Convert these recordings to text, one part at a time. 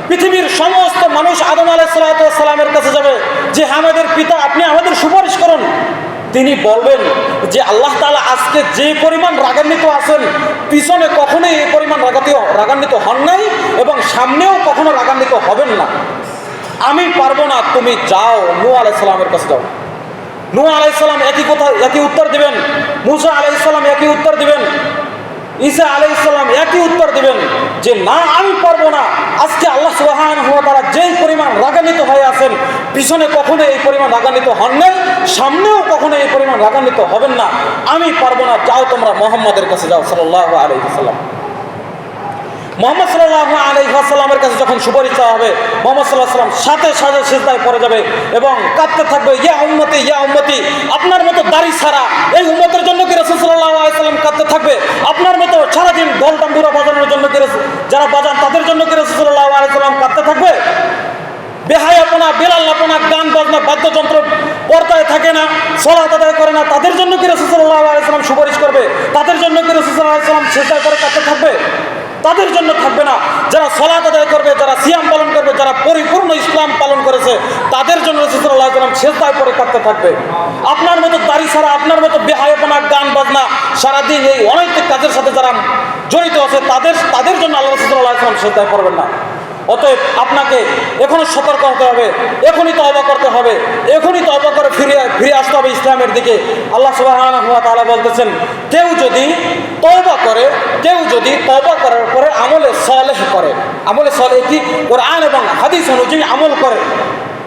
পৃথিবীর সমস্ত মানুষ আদম আলাইহিস সালামের কাছে যাবে যে আমাদের পিতা, আপনি আমাদের সুপারিশ করুন। তিনি বলবেন যে আল্লাহ তাআলা আজকে যে পরিমাণ রাগান্বিত আছেন, পিছনে কখনোই এই পরিমাণ রাগান্বিত হন নাই এবং সামনেও কখনো রাগান্বিত হবেন না। আমি পারবো না, তুমি যাও, নূহ আলাইহিস সালামের কাছে যাও। নূহ আলাইহিস সালাম একই উত্তর দিবেন, মূসা আলাইহিস সালাম একই উত্তর দিবেন, ঈসা আলাইহিস সালাম একই উত্তর দিবেন যে না, আমি পারবো না। আজকে আল্লাহ সুবহানাহু ওয়া তাআলা যেই পরিমাণ রাগান্বিত হয়ে আছেন, পিছনে কখনো এই পরিমাণ রাগান্বিত হন নাই, সামনেও কখনো এই পরিমাণ রাগান্বিত হবেন না। আমি পারবো না, যাও তোমরা মুহাম্মাদের কাছে যাও সাল্লাল্লাহু আলাইহি ওয়াসাল্লাম। মুহাম্মদ সাল্লাল্লাহু আলাইহি ওয়াসাল্লামের কাছে যখন সুপারিশ চাওয়া হবে, মুহাম্মদ সাল্লাল্লাহু আলাইহি ওয়াসাল্লাম সাথে সাথে সিজদায় পড়ে যাবে এবং কাঁদতে থাকবে, ইয়া উম্মতি ইয়া উম্মতি। আপনার মতো দাড়ি ছাড়া এই উম্মতের জন্য কি রাসূল সাল্লাল্লাহু আলাইহি ওয়াসাল্লাম কাঁদতে থাকবে? আপনার মতো সারাদিন ঢোল তাম্বুরা বাজানোর জন্য কি যারা বাজান তাদের জন্য কি রাসূল সাল্লাল্লাহু আলাইহি ওয়াসাল্লাম কাঁদতে থাকবে? বেহায়াপনা, বেলাল্লাপনা, গান বাজনা, বাদ্যযন্ত্র পর্দায় থাকে না, সালাত আদায় করে না, তাদের জন্য কি রাসূল সাল্লাল্লাহু আলাইহি ওয়াসাল্লাম সুপারিশ করবে? তাদের জন্য কি রাসূল সাল্লাল্লাহু আলাইহি ওয়াসাল্লাম সিজদায় পড়ে কাঁদতে থাকবে? তাদের জন্য থাকবে না। যারা সালাত আদায় করবে, যারা সিয়াম পালন করবে, যারা পরিপূর্ণ ইসলাম পালন করেছে, তাদের জন্য রাসূল সাল্লাল্লাহু আলাইহি ওয়াসাল্লাম সিজদায় পড়ে কাঁদতে থাকবে। আপনার মতো দাড়ি ছাড়া, আপনার মতো বেহায়াপনা, গান বাজনা, সারাদিন এই অনৈতিক কাজের সাথে যারা জড়িত আছে, তাদের জন্য আল্লাহ রাসূল সাল্লাল্লাহু আলাইহি ওয়াসাল্লাম সিজদায় পড়বেন না। অতএব আপনাকে এখনই সতর্ক হতে হবে, এখনই তওবা করতে হবে, এখনই তওবা করে ফিরে আসতে হবে ইসলামের দিকে। আল্লাহ সুবহানাহু ওয়া তাআলা বলতেছেন, কেউ যদি তওবা করার পরে আমলে সালেহ করে, আমলে সালেহ কি? কোরআন এবং হাদিস অনুযায়ী আমল করে,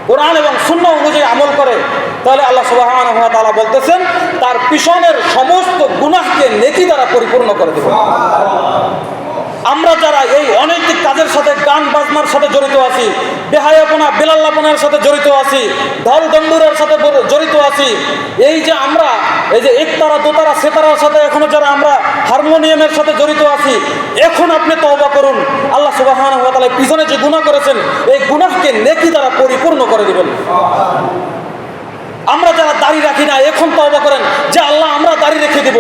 কোরআন এবং সুন্নাহ অনুযায়ী আমল করে, তাহলে আল্লাহ সুবহানাহু ওয়া তাআলা বলতেছেন তার পিছনের সমস্ত গুনাহকে নেকি দ্বারা পরিপূর্ণ করে দেবেন। আমরা যারা এই অনৈতিক কাজের সাথে, গান বাজনার সাথে জড়িত আছি, বেহায়াপনা, বেলাল্লাপনার সাথে জড়িত আছি, ঢল ডম্বুরের সাথে জড়িত আছি, এই যে আমরা এই যে একতারা, দোতারা, সেতারার সাথে এখনো যারা আমরা হারমোনিয়ামের সাথে জড়িত আছি, এখন আপনি তওবা করুন। আল্লাহ সুবহানাহু ওয়া তাআলা পিছনে যে গুনাহ করেছেন, এই গুনাহকে নেকি দ্বারা পরিপূর্ণ করে দিবেন। আমরা যারা দাড়ি রাখি না, এখন তওবা করেন যে আল্লাহ আমরা দাড়ি রেখে দেব,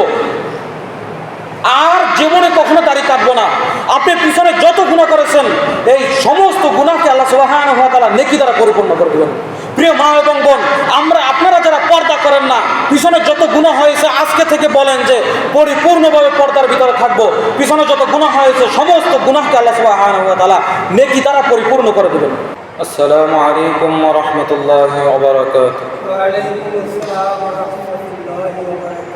আর জীবনে কখনো দাড়ি কাটবো না। আপনি পিছনে যত গুনাহ করেছেন, এই সমস্ত গুনাহকে আল্লাহ সুবহানাহু ওয়া তাআলা নেকি দ্বারা পরিপূর্ণ করে দিবেন। প্রিয় মা এবং বোন, আপনারা যারা পর্দা করেন না, পিছনে যত গুনাহ হয়েছে আজকে থেকে বলেন যে পরিপূর্ণভাবে পর্দার ভিতরে থাকবো। পিছনে যত গুনাহ হয়েছে সমস্ত গুনাহকে আল্লাহ সুবহানাহু ওয়া তাআলা নেকি দ্বারা পরিপূর্ণ করে দিবেন। আসসালামু আলাইকুম ওয়া রাহমাতুল্লাহি ওয়া বারাকাতুহু। ওয়া আলাইকুম আসসালাম ওয়া রাহমাতুল্লাহি ওয়া বারাকাতুহু।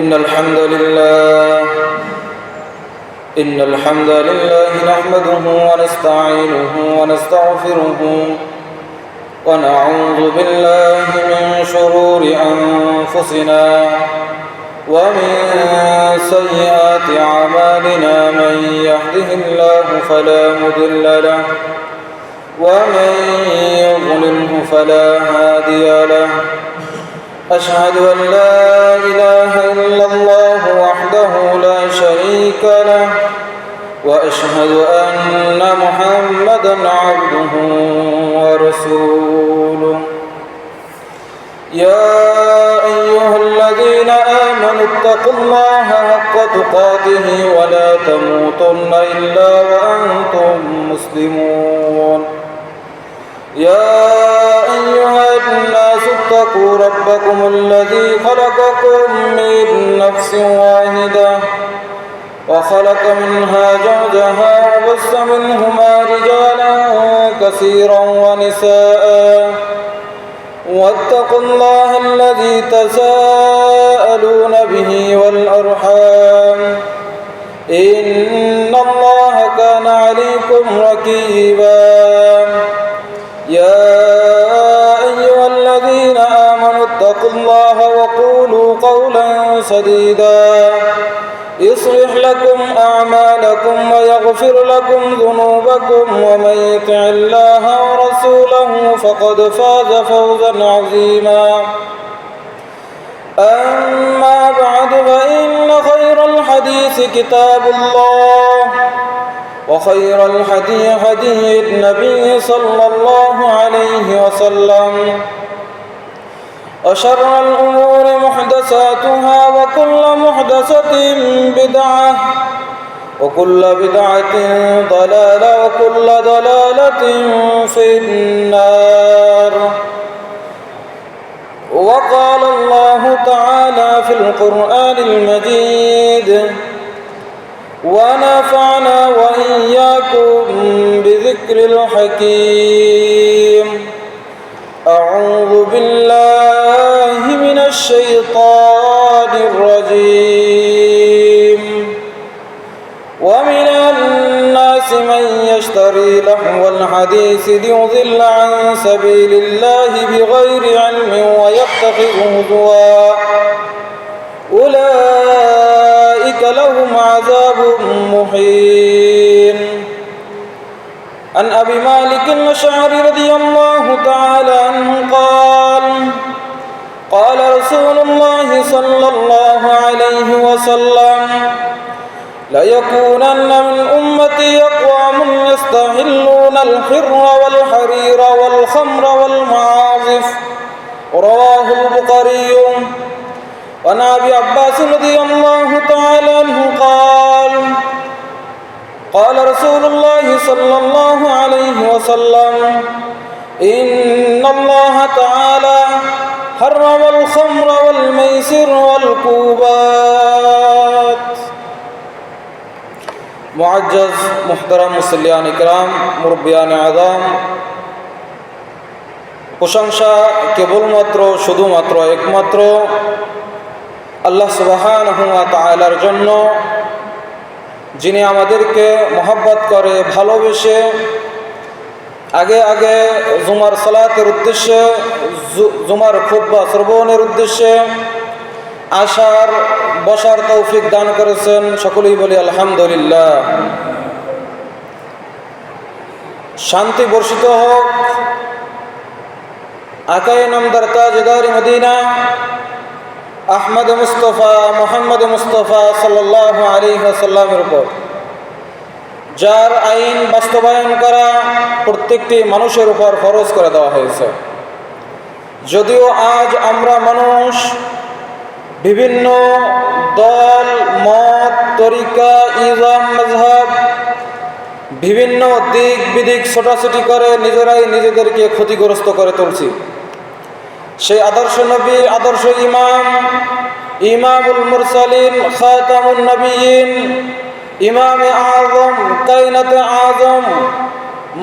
إن الحمد لله نحمده ونستعينه ونستغفره ونعوذ بالله من شرور أنفسنا ومن سيئات أعمالنا من يهده الله فلا مضل له ومن يضلله فلا هادي له أشهد أن لا إله إلا الله وحده لا شريك له وأشهد أن محمدا عبده ورسوله يا أيها الذين آمنوا اتقوا الله حق تقاته ولا تموتن إلا وأنتم مسلمون يا أيها الناس اتقوا ربكم الذي خلقكم من نفس واحدة وخلق منها زوجها وبث منهما رجالا كثيرا ونساء واتقوا الله الذي تساءلون به والأرحام إن الله كان عليكم رقيبا يا أيها الذين آمنوا اتقوا الله وقولوا قولا سديدا يصلح لكم أعمالكم ويغفر لكم ذنوبكم ومن يطع الله ورسوله فقد فاز فوزا عظيما أما بعد فإن خير الحديث كتاب الله وخير الهدي هدي النبي صلى الله عليه وسلم وشر الأمور محدثاتها وكل محدثة بدعة وكل بدعة ضلالة وكل ضلالة في النار. وقال الله تعالى في القرآن المجيد: ونفعنا وإياكم بذكر الحكيم. أعوذ بالله من الشيطان الرجيم. ومن الناس من يشتري لهو الحديث ليضل عن سبيل الله بغير علم ويتخذه هزوا أولئك لهم عذاب مهين. عن أبي مالك الأشعري رضي الله تعالى عنه قال: قال رسول الله صلى الله عليه وسلم: ليكونن من أمتي أقوام يستحلون الحر والحرير والخمر والمعازف. رواه البخاري. وعن أبي عباس رضي الله تعالى عنه قال: قال رسول الله صلى الله عليه وسلم: إن الله تعالى حرم الخمر والميسر والكوبات. মুআজ্জাজ মুহতারাম মুসল্লিয়ান ইকরাম, মুরব্বিয়ান আযম, প্রশংসা কেবলমাত্র শুধুমাত্র একমাত্র আল্লাহ সুবহানাহু ওয়া তাআলার জন্য, যিনি আমাদেরকে মহব্বত করে ভালোবেসে আগে আগে জুমার সালাতের উদ্দেশ্যে, জুমার খুতবা শ্রবণের উদ্দেশ্যে আসার বসার তৌফিক দান করেছেন। সকলেই বলি আলহামদুলিল্লাহ। শান্তি বর্ষিত হোক আকায়ে নামদার তাজদার মদিনা আহমদ মুস্তফা মুহাম্মদ মুস্তফা সাল্লাল্লাহু আলাইহি ওয়াসাল্লামের উপর, যার আইন বাস্তবায়ন করা প্রত্যেকটি মানুষের উপর ফরজ করে দেওয়া হয়েছে। যদিও আজ আমরা মানুষ বিভিন্ন দল, মত, তরিকা, ইজম, মাযহাব, বিভিন্ন দিক বিদিক ছোটাছুটি করে নিজেরাই নিজেদেরকে ক্ষতিগ্রস্ত করে তুলছি। সেই আদর্শ নবী, আদর্শ ইমাম, ইমামুল মুরসালিন, খাতামুন নবিয়িন, ইমামে আযম, কায়নাতে আযম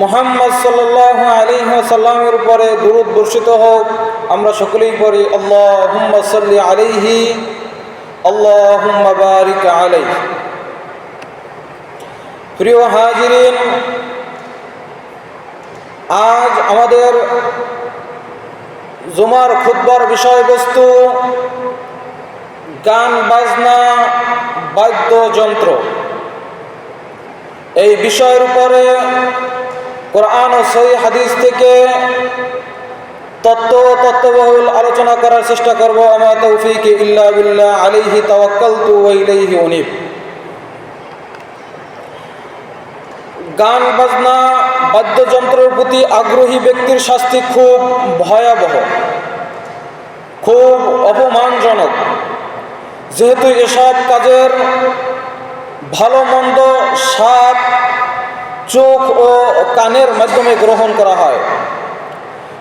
মুহাম্মদ সাল্লাল্লাহু আলাইহি ওয়াসাল্লামের উপরে দুরূদ বর্ষিত হোক। আমরা সকলেই পড়ি আল্লাহুম্মা সাল্লি আলাইহি আল্লাহুম্মা বারিক আলাইহি। প্রিয় হাজিরিন, আজ আমাদের জুমার খুতবার বিষয়বস্তু গান বাজনা, বাদ্যযন্ত্র। এই বিষয়ের উপরে কোরআন ও সহিহ হাদিস থেকে তত্ত্ববহুল আলোচনা করার চেষ্টা করব। আমা তৌফিক ইল্লা বিল্লাহ, আলাইহি তাওয়াক্কালতু ওয়া ইলাইহি উনীব। গান বাজনা, বাদ্যযন্ত্রের প্রতি আগ্রহী ব্যক্তির শাস্তি খুব ভয়াবহ, খুব অপমানজনক। যেহেতু এসব কাজের ভালো মন্দ স্বাদ চোখ ও কানের মাধ্যমে গ্রহণ করা হয়,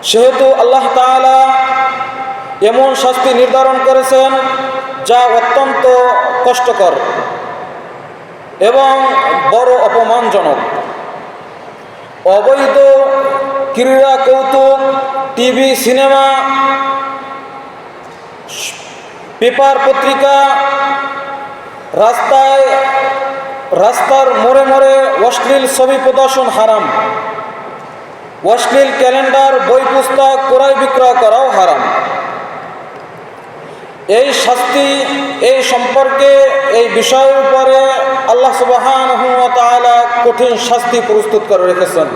সেহেতু আল্লাহ তাআলা এমন শাস্তি নির্ধারণ করেছেন যা অত্যন্ত কষ্টকর এবং বড় অপমানজনক। অবৈধ ক্রীড়া, কৌতুক, টিভি, সিনেমা, পেপার, পত্রিকা, রাস্তার মোড়ে মোড়ে অশ্লীল ছবি প্রদর্শন হারাম। অশ্লীল ক্যালেন্ডার, বই পুস্তক ক্রয় বিক্রয় করাও হারাম। এই শাস্তি, এই সম্পর্কে, এই বিষয়ের উপরে আল্লাহ সুবহানাহু ওয়া তাআলা কঠিন শাস্তি প্রস্তুত করে রেখেছেন।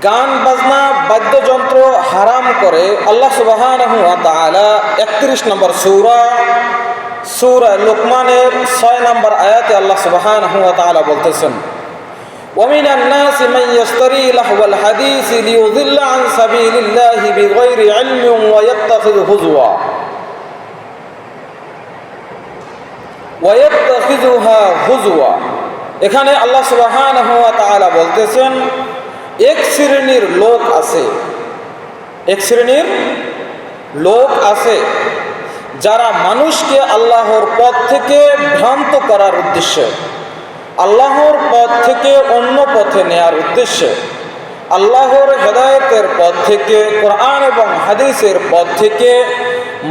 গান বাজনা, বাদ্যযন্ত্র হারাম করে আল্লাহ সুবহানাহু ওয়া তাআলা 31 নম্বর সূরা লুকমানের 6 নম্বর আয়াতে আল্লাহ সুবহানাহু ওয়া তাআলা বলতেছেন: وَمِنَ النَّاسِ مَن يَشْتَرِي لَهْوَ الْحَدِيثِ لِيُضِلَّ عَن سَبِيلِ اللَّهِ بِغَيْرِ عِلْمٍ وَيَتَّخِذَهُ هُزُوًا ওয়ায়াত্তাখিযুহা হুজওয়া। এখানে আল্লাহ সুবহানাহু ওয়া তাআলা বলতেছেন এক শ্রেণীর লোক আছে, এক শ্রেণীর লোক আছে যারা মানুষকে আল্লাহর পথ থেকে ভ্রান্ত করার উদ্দেশ্যে, আল্লাহর পথ থেকে অন্য পথে নেয়ার উদ্দেশ্যে, আল্লাহর হেদায়েতের পথ থেকে, কোরআন এবং হাদিসের পথ থেকে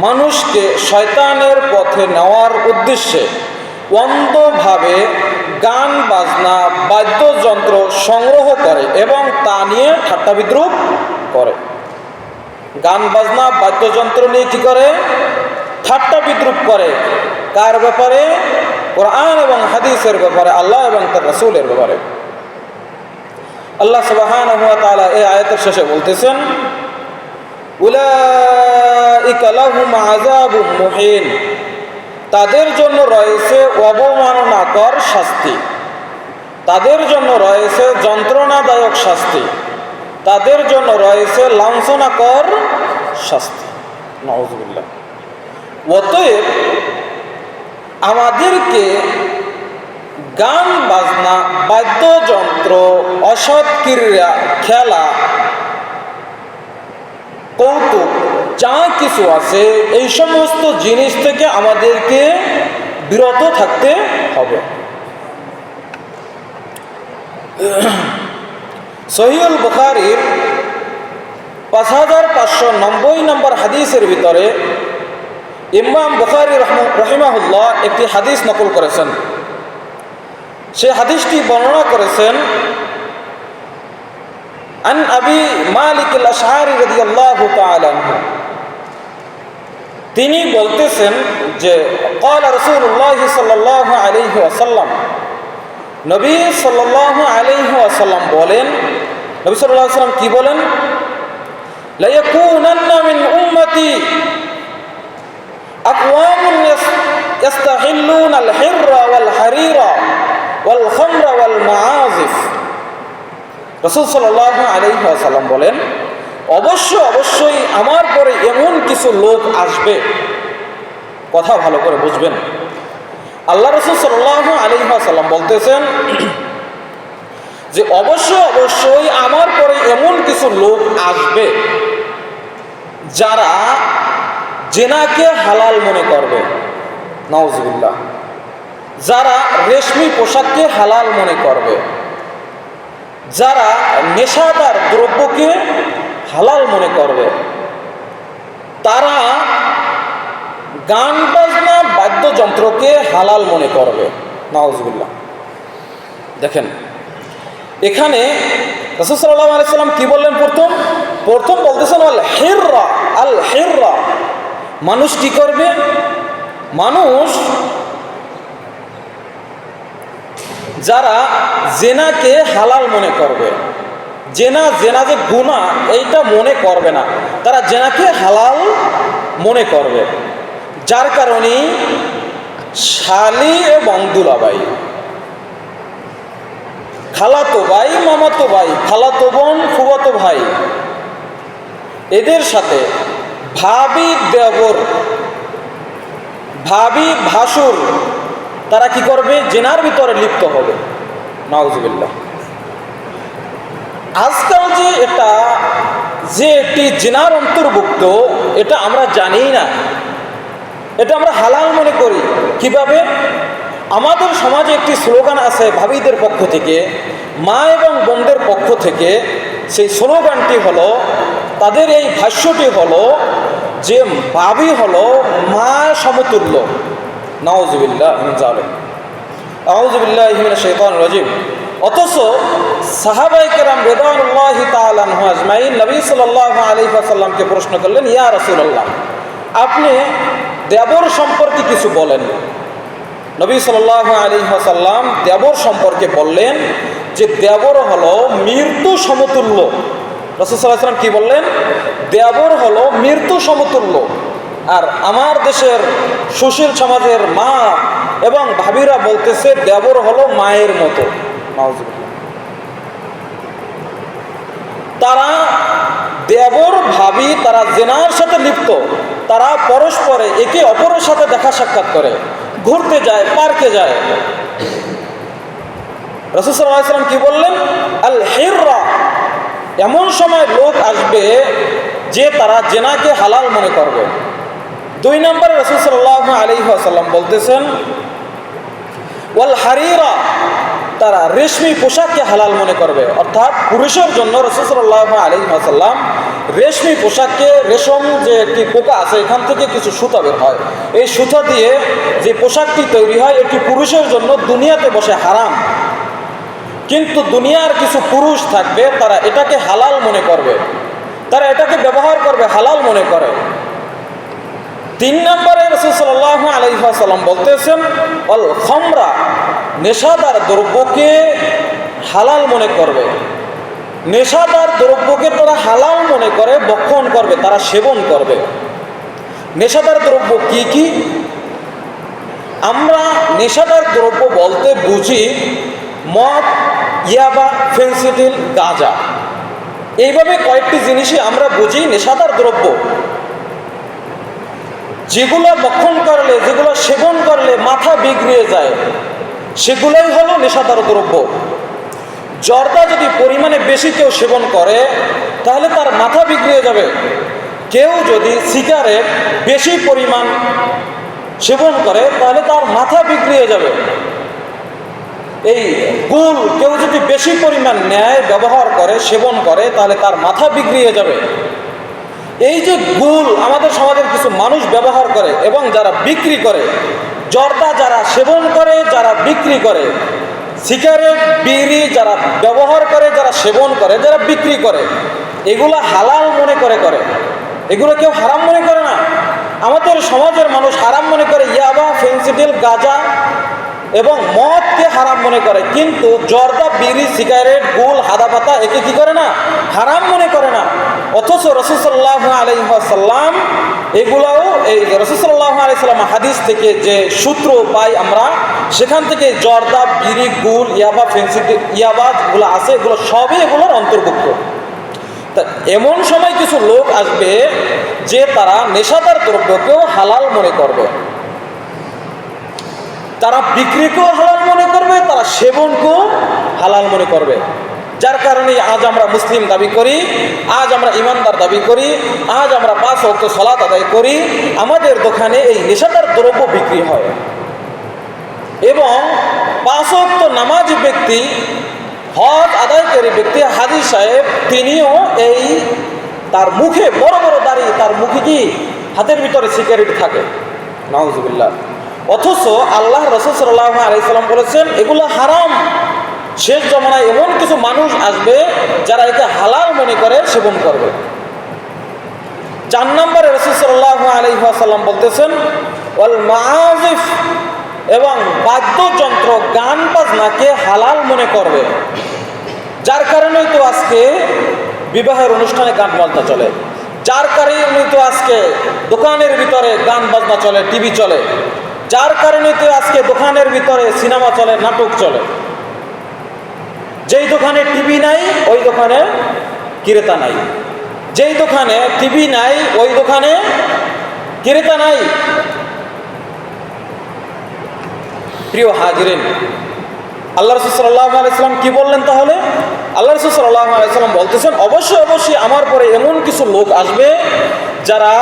মানুষকে শয়তানের পথে নেওয়ার উদ্দেশ্যে অন্ধভাবে গান বাজনা বাদ্যযন্ত্র সংগ্রহ করে এবং তা নিয়ে ঠাট্টা বিদ্রুপ করে। গান বাজনা বাদ্যযন্ত্র নিয়ে কি করে? ঠাট্টা বিদ্রুপ করে। কার ব্যাপারে? কোরআন এবং হাদিসের ব্যাপারে, আল্লাহ এবং তার রাসূলের ব্যাপারে। আল্লাহ সুবহানাহু ওয়া তাআলা এই আয়াতের শেষে বলতেছেন উলাইকা লাহুম আযাবুম মুহিন, তাদের জন্য রয়েছে অবমাননাকর শাস্তি, তাদের জন্য রয়েছে যন্ত্রণাদায়ক শাস্তি, তাদের জন্য রয়েছে লাঞ্ছনাকর শাস্তি। নাউযুবিল্লাহ। অতএব আমাদেরকে গান বাজনা বাদ্যযন্ত্র অসৎ ক্রীড়া খেলা কৌতুক যা কিছু আছে এই সমস্ত জিনিস থেকে আমাদেরকে বিরত থাকতে হবে। সহিহুল বুখারীর 5590 নম্বর হাদিসের ভিতরে ইমাম বুখারী রাহিমাহুল্লাহ একটি হাদিস নকল করেছেন। সে হাদিসটি বর্ণনা করেছেন আন আবি মালিক আল-আশআরী রাদিয়াল্লাহু তাআলা আনহু। তিনি বলতেছেন যে قال رسول الله صلى الله عليه وسلم, নবী সাল্লাল্লাহু আলাইহি ওয়াসাল্লাম বলেন, নবী সাল্লাল্লাহু আলাইহি ওয়াসাল্লাম কি বলেন? লা ইয়াকুনান্না মিন উম্মতি আকওয়ামুন ইয়াস্তাহিল্লুনা আল-হিররা ওয়াল হারিরা ওয়াল খামরা ওয়াল মাআজিফ। রাসূল সাল্লাল্লাহু আলাইহি ওয়াসাল্লাম বলেন অবশ্যই আমার পরে এমন কিছু লোক আসবে, কথা ভালো করে বুঝবেন। আল্লাহ রাসূল সাল্লাল্লাহু আলাইহি ওয়াসাল্লাম বলতেছেন যে অবশ্যই আমার পরে এমন কিছু লোক আসবে যারা জেনাকে হালাল মনে করবে, নাউযুবিল্লাহ, যারা রেশমি পোশাককে হালাল মনে করবে, যারা নেশাদার দ্রব্যকে হালাল মনে করবে, তারা গান বাজনা বাদ্যযন্ত্রকে হালাল মনে করবে, নাউযুবিল্লাহ। দেখেন এখানে রাসূল সাল্লাল্লাহু আলাইহি ওয়াসাল্লাম কি বললেন? প্রথম বলতেছেন আল হিররা। মানুষ কি করবে? মানুষ যারা জেনাকে হালাল মনে করবে, জেনা যে গুনাহ এইটা মনে করবে না, তারা জেনাকে হালাল মনে করবে। যার কারণে শালি এবং দুলাভাই, খালাতো ভাই, মামাতো ভাই, খালাতো বোন, ফুফাতো ভাই, এদের সাথে ভাবি দেবর, ভাবি ভাসুর, তারা কি করবে? জেনার ভিতরে লিপ্ত হবে, নাউযুবিল্লাহ। আজকাল যে এটা যে একটি জেনার অন্তর্ভুক্ত, এটা আমরা জানি না, এটা আমরা হালাল মনে করি। কিভাবে? আমাদের সমাজে একটি স্লোগান আছে ভাবিদের পক্ষ থেকে, মা এবং বোনদের পক্ষ থেকে। সেই স্লোগানটি হলো, তাদের এই ভাষ্যটি হলো যে ভাবি হলো মা সমতুল্য, নাউযুবিল্লাহ মিন যালিক, আউযু বিল্লাহি মিনাশ শাইতানির রাজিম। অথচ সাহাবায়ে কেরাম রিদওয়ানুল্লাহি তাআলা আনহুম আজমাইন নবী সাল্লাল্লাহু আলাইহি ওয়াসাল্লামকে প্রশ্ন করলেন, ইয়া রাসূলুল্লাহ, আপনি দেবর সম্পর্কে কিছু বলেন। নবী সাল্লাল্লাহু আলাইহি ওয়াসাল্লাম দেবর সম্পর্কে বললেন যে দেবর হলো মৃত্যু সমতুল্য। রাসূল সাল্লাল্লাহু আলাইহি ওয়াসাল্লাম কি বললেন? দেবর হলো মৃত্যু সমতুল্য। আর আমার দেশের সুশীল সমাজের মা এবং ভাবিরা বলতেছে দেবর হলো মায়ের মতো, নাউযুবিল্লাহ। তারা দেবর ভাবি তারা জেনার সাথে লিপ্ত, তারা পরস্পরে একে অপরের সাথে দেখা সাক্ষাৎ করে, ঘুরতে যায়, পার্কে যায়। রাসূল সাল্লাল্লাহু আলাইহি ওয়াসাল্লাম কি বললেন? আল হিররা, এমন সময় লোক আসবে যে তারা জেনাকে হালাল মনে করবে। 2 নম্বরে রাসূল সাল্লাল্লাহু আলাইহি ওয়াসাল্লাম বলতেছেন ওয়াল হারিরা, তারা রেশমি পোশাককে হালাল মনে করবে। অর্থাৎ পুরুষের জন্য রাসূল সাল্লাল্লাহু আলাইহি ওয়াসাল্লাম রেশমি পোশাককে, রেশম যে একটি পোকা আছে এখান থেকে কিছু সুতা বের হয়, এই সুতা দিয়ে যে পোশাকটি তৈরি হয় এটি পুরুষের জন্য দুনিয়াতে বসে হারাম, কিন্তু দুনিয়ার কিছু পুরুষ থাকবে তারা এটাকে হালাল মনে করবে, তারা এটাকে ব্যবহার করবে, হালাল মনে করে। 3 নম্বরে রাসূল সাল্লাল্লাহু আলাইহি ওয়াসাল্লাম বলতেছেন আল খামরা, নেশাদার দ্রব্যকে হালাল মনে করবে। নেশাদার দ্রব্যকে তারা হালাল মনে করে, ভক্ষণ করবে, তারা সেবন করবে। নেশাদার দ্রব্য কি কি? আমরা নেশাদার দ্রব্য বলতে বুঝি মদ, ইয়াবা, ফেন্সিডিল, গাঁজা, এইভাবে কয়েকটি জিনিসই আমরা বুঝি নেশাদার দ্রব্য। যেগুলো ভক্ষণ করলে, যেগুলো সেবন করলে মাথা বিগড়িয়ে যায়, সেগুলোই হলো নেশাদার দ্রব্য। জর্দা যদি পরিমাণে বেশি কেউ সেবন করে তাহলে তার মাথা বিগড়িয়ে যাবে। কেউ যদি সিগারেট বেশি পরিমাণ সেবন করে তাহলে তার মাথা বিগড়িয়ে যাবে। এই গুল কেউ যদি বেশি পরিমাণ নেয়, ব্যবহার করে, সেবন করে তাহলে তার মাথা বিগড়িয়ে যাবে। এই যে গুল আমাদের সমাজের কিছু মানুষ ব্যবহার করে এবং যারা বিক্রি করে, জর্দা যারা সেবন করে, যারা বিক্রি করে, সিগারেট, বিড়ি যারা ব্যবহার করে, যারা সেবন করে, যারা বিক্রি করে, এগুলো হালাল মনে করে, এগুলো কেউ হারাম মনে করে না। আমাদের সমাজের মানুষ হারাম মনে করে ইয়াবা, ফেন্সিডিল, গাঁজা এবং মদকে হারাম মনে করে, কিন্তু জর্দা, বিড়ি, সিগারেট, গুল, হাদা পাতা একে কি করে না? হারাম মনে করে না। অথচ রাসূল সাল্লাল্লাহু আলাইহি ওয়াসাল্লাম এগুলাও, এই রাসূল সাল্লাল্লাহু আলাইহি ওয়াসাল্লাম হাদিস থেকে যে সূত্র পাই আমরা, সেখান থেকে জর্দা, বিড়ি, গুল, ইয়াবা, ফেন্সিডিল, ইয়াবাগুলো আছে, এগুলো সবই এগুলোর অন্তর্ভুক্ত। তা এমন সময় কিছু লোক আসবে যে তারা নেশাদার দ্রব্যকেও হালাল মনে করবে, তারা বিক্রিকেও হালাল মনে করবে, তারা সেবনকেও হালাল মনে করবে। যার কারণে আজ আমরা মুসলিম দাবি করি, আজ আমরা ইমানদার দাবি করি, আজ আমরা 5 ওয়াক্ত সালাত আদায় করি, আমাদের দোকানে এই নেশাদার দ্রব্য বিক্রি হয়। এবং 5 ওয়াক্ত নামাজি ব্যক্তি, হজ আদায়কারী ব্যক্তি, হাজী সাহেব, তিনিও এই তার মুখে বড় বড় দাড়ি, তার মুখে কি হাতের ভিতরে সিগারেট থাকে, নাউজুবিল্লাহ। অথচ আল্লাহ রাসূল সাল্লাল্লাহু আলাইহি ওয়াসাল্লাম বলেছেন এগুলো হারাম। শেষ জমানায় এমন কিছু মানুষ আসবে যারা একে হালাল মনে করে সেবন করবে। 4 নম্বরে রাসূল সাল্লাল্লাহু আলাইহি ওয়াসাল্লাম বলতেছেন ওয়াল মাআজিফ, এবং বাদ্যযন্ত্র, গান বাজনাকে হালাল মনে করবে। যার কারণেই তো আজকে বিবাহের অনুষ্ঠানে গান বাজনা চলে, যার কারণেই তো আজকে দোকানের ভিতরে গান বাজনা চলে, টিভি চলে, যার কারণে তো আজকে দোকানের ভিতরে সিনেমা চলে, নাটক চলে। যেই দোকানে টিভি নাই ওই দোকানে ক্রেতা নাই, যেই দোকানে টিভি নাই ওই দোকানে ক্রেতা নাই। প্রিয় হাজিরিন, আল্লাহ রাসূল সাল্লাল্লাহু আলাইহি ওয়াসাল্লাম কি বললেন তাহলে? আল্লাহ রাসূল সাল্লাল্লাহু আলাইহি ওয়াসাল্লাম বলতেছেন অবশ্যই আমার পরে এমন কিছু লোক আসবে যারা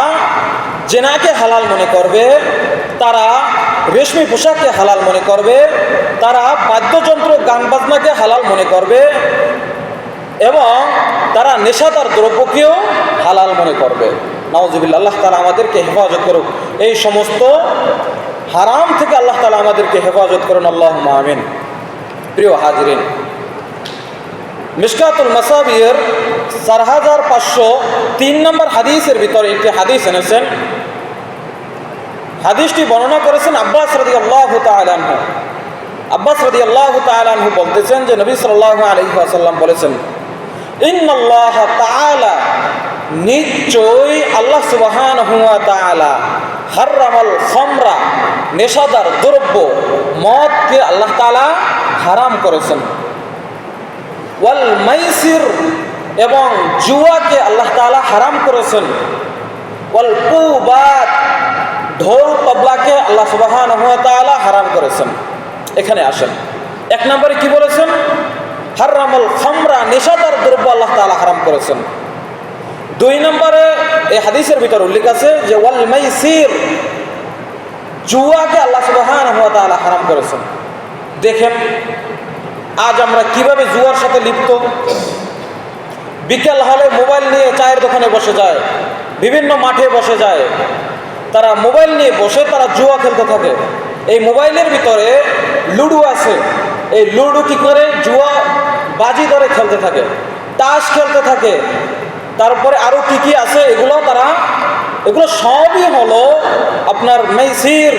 জেনাকে হালাল মনে করবে, তারা রেশমি পোশাককে হালাল মনে করবে, তারা বাদ্যযন্ত্র, গান বাজনাকে হালাল মনে করবে, এবং তারা নেশাদার দ্রব্যকেও হালাল মনে করবে। নাউজুবিল্লাহ। আল্লাহ তাআলা আমাদেরকে হেফাজত করুক, এই সমস্ত হারাম থেকে আল্লাহ তাআলা আমাদেরকে হেফাজত করুন, আল্লাহুম্মা আমিন। প্রিয় হাজিরিন, মিশকাতুল মাসাবির 4503 নম্বর হাদিসের ভিতরে একটি হাদিস এনেছেন। হাদিসটি বর্ণনা করেছেন আব্বাস রাদিয়াল্লাহু তাআলা আনহু। আব্বাস রাদিয়াল্লাহু তাআলা আনহু বলতেছেন যে নবী সাল্লাল্লাহু আলাইহি ওয়াসাল্লাম বলেছেন ইন্নাল্লাহ তাআলা, নিশ্চয়ই আল্লাহ সুবহানাহু ওয়া তাআলা হারামাল খামরা, নেশাদার দ্রব্য মদকে আল্লাহ তাআলা হারাম করেছেন। ওয়াল মাইসির, এবং জুয়াকে আল্লাহ তাআলা হারাম করেছেন। ওয়াল কুবাত, ঢোল তবলাকে আল্লাহ সুবহানাহু ওয়া তাআলা হারাম করেছেন। এখানে আসেন, এক নম্বরে কি বলেছেন? হারামাল খামরা, নেশাদার দ্রব্য আল্লাহ তাআলা হারাম করেছেন। দুই নম্বরে এই হাদিসের ভিতর উল্লেখ আছে যে ওয়াল মাইসির, জুয়াকে আল্লাহ সুবহানাহু ওয়া তাআলা হারাম করেছেন। দেখেন আজ আমরা কিভাবে জুয়ার সাথে লিপ্ত। বিকেল হলে মোবাইল নিয়ে চায়ের দোকানে বসে যায়, বিভিন্ন মাঠে বসে যায়, তারা মোবাইল নিয়ে বসে তারা জুয়া খেলতে থাকে। এই মোবাইলের ভিতরে লুডো আছে, এই লুডো কি করে জুয়া বাজি ধরে খেলতে থাকে, তাস খেলতে থাকে, তারপরে আরও কি কি আছে এগুলো সবই হলো আপনার মাইসির,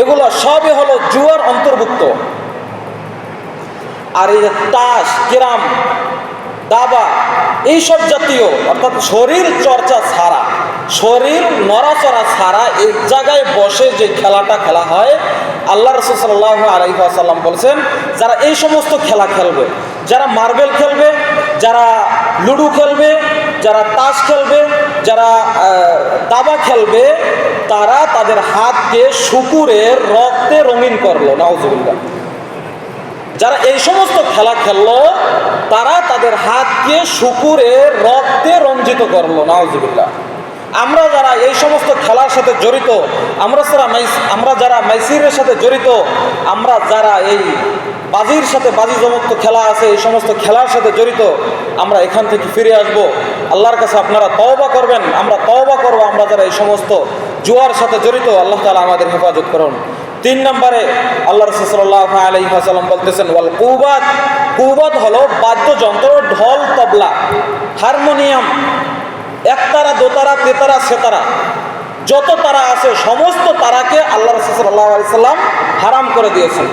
এগুলো সবই হলো জুয়ার অন্তর্ভুক্ত। আর এই যে তাস, ক্যারাম, দাবা, এইসব জাতীয় অর্থাৎ শরীর চর্চা ছাড়া, শরীর নড়াচড়া ছাড়া এক জায়গায় বসে যে খেলাটা খেলা হয়, আল্লাহ রাসূল সাল্লাল্লাহু আলাইহি ওয়াসাল্লাম বলেছেন যারা এই সমস্ত খেলা খেলবে, যারা মার্বেল খেলবে, যারা লুডো খেলবে, যারা তাস খেলবে, যারা দাবা খেলবে, তারা তাদের হাতকে শূকরের রক্তে রঙিন করলো। নাউজুবিল্লাহ। যারা এই সমস্ত খেলা খেললো তারা তাদের হাতকে শূকরের রক্তে রঞ্জিত করলো। নাউজুবিল্লাহ। আমরা যারা এই সমস্ত খেলার সাথে জড়িত, আমরা যারা মাইসিরের সাথে জড়িত, আমরা যারা এই বাজির সাথে, বাজি সমস্ত খেলা আছে, এই সমস্ত খেলার সাথে জড়িত, আমরা এখান থেকে ফিরে আসব। আল্লাহর কাছে আপনারা তওবা করবেন, আমরা তওবা করব। আমরা যারা এই সমস্ত জুয়ার সাথে জড়িত, আল্লাহ তাআলা আমাদের হেফাজত করুন। তিন নম্বরে আল্লাহ রাসূল সাল্লাল্লাহু আলাইহি ওয়াসাল্লাম বলতেছেন ওয়াল কুবাত, কুবাত হলো বাদ্যযন্ত্র, ঢোল, তবলা, হারমোনিয়াম, একতারা, দোতারা, তেতারা, সেতারা, যত তারা আছে সমস্ত তারাকে আল্লাহ রাসূল সাল্লাল্লাহু আলাইহি ওয়াসাল্লাম হারাম করে দিয়েছেন।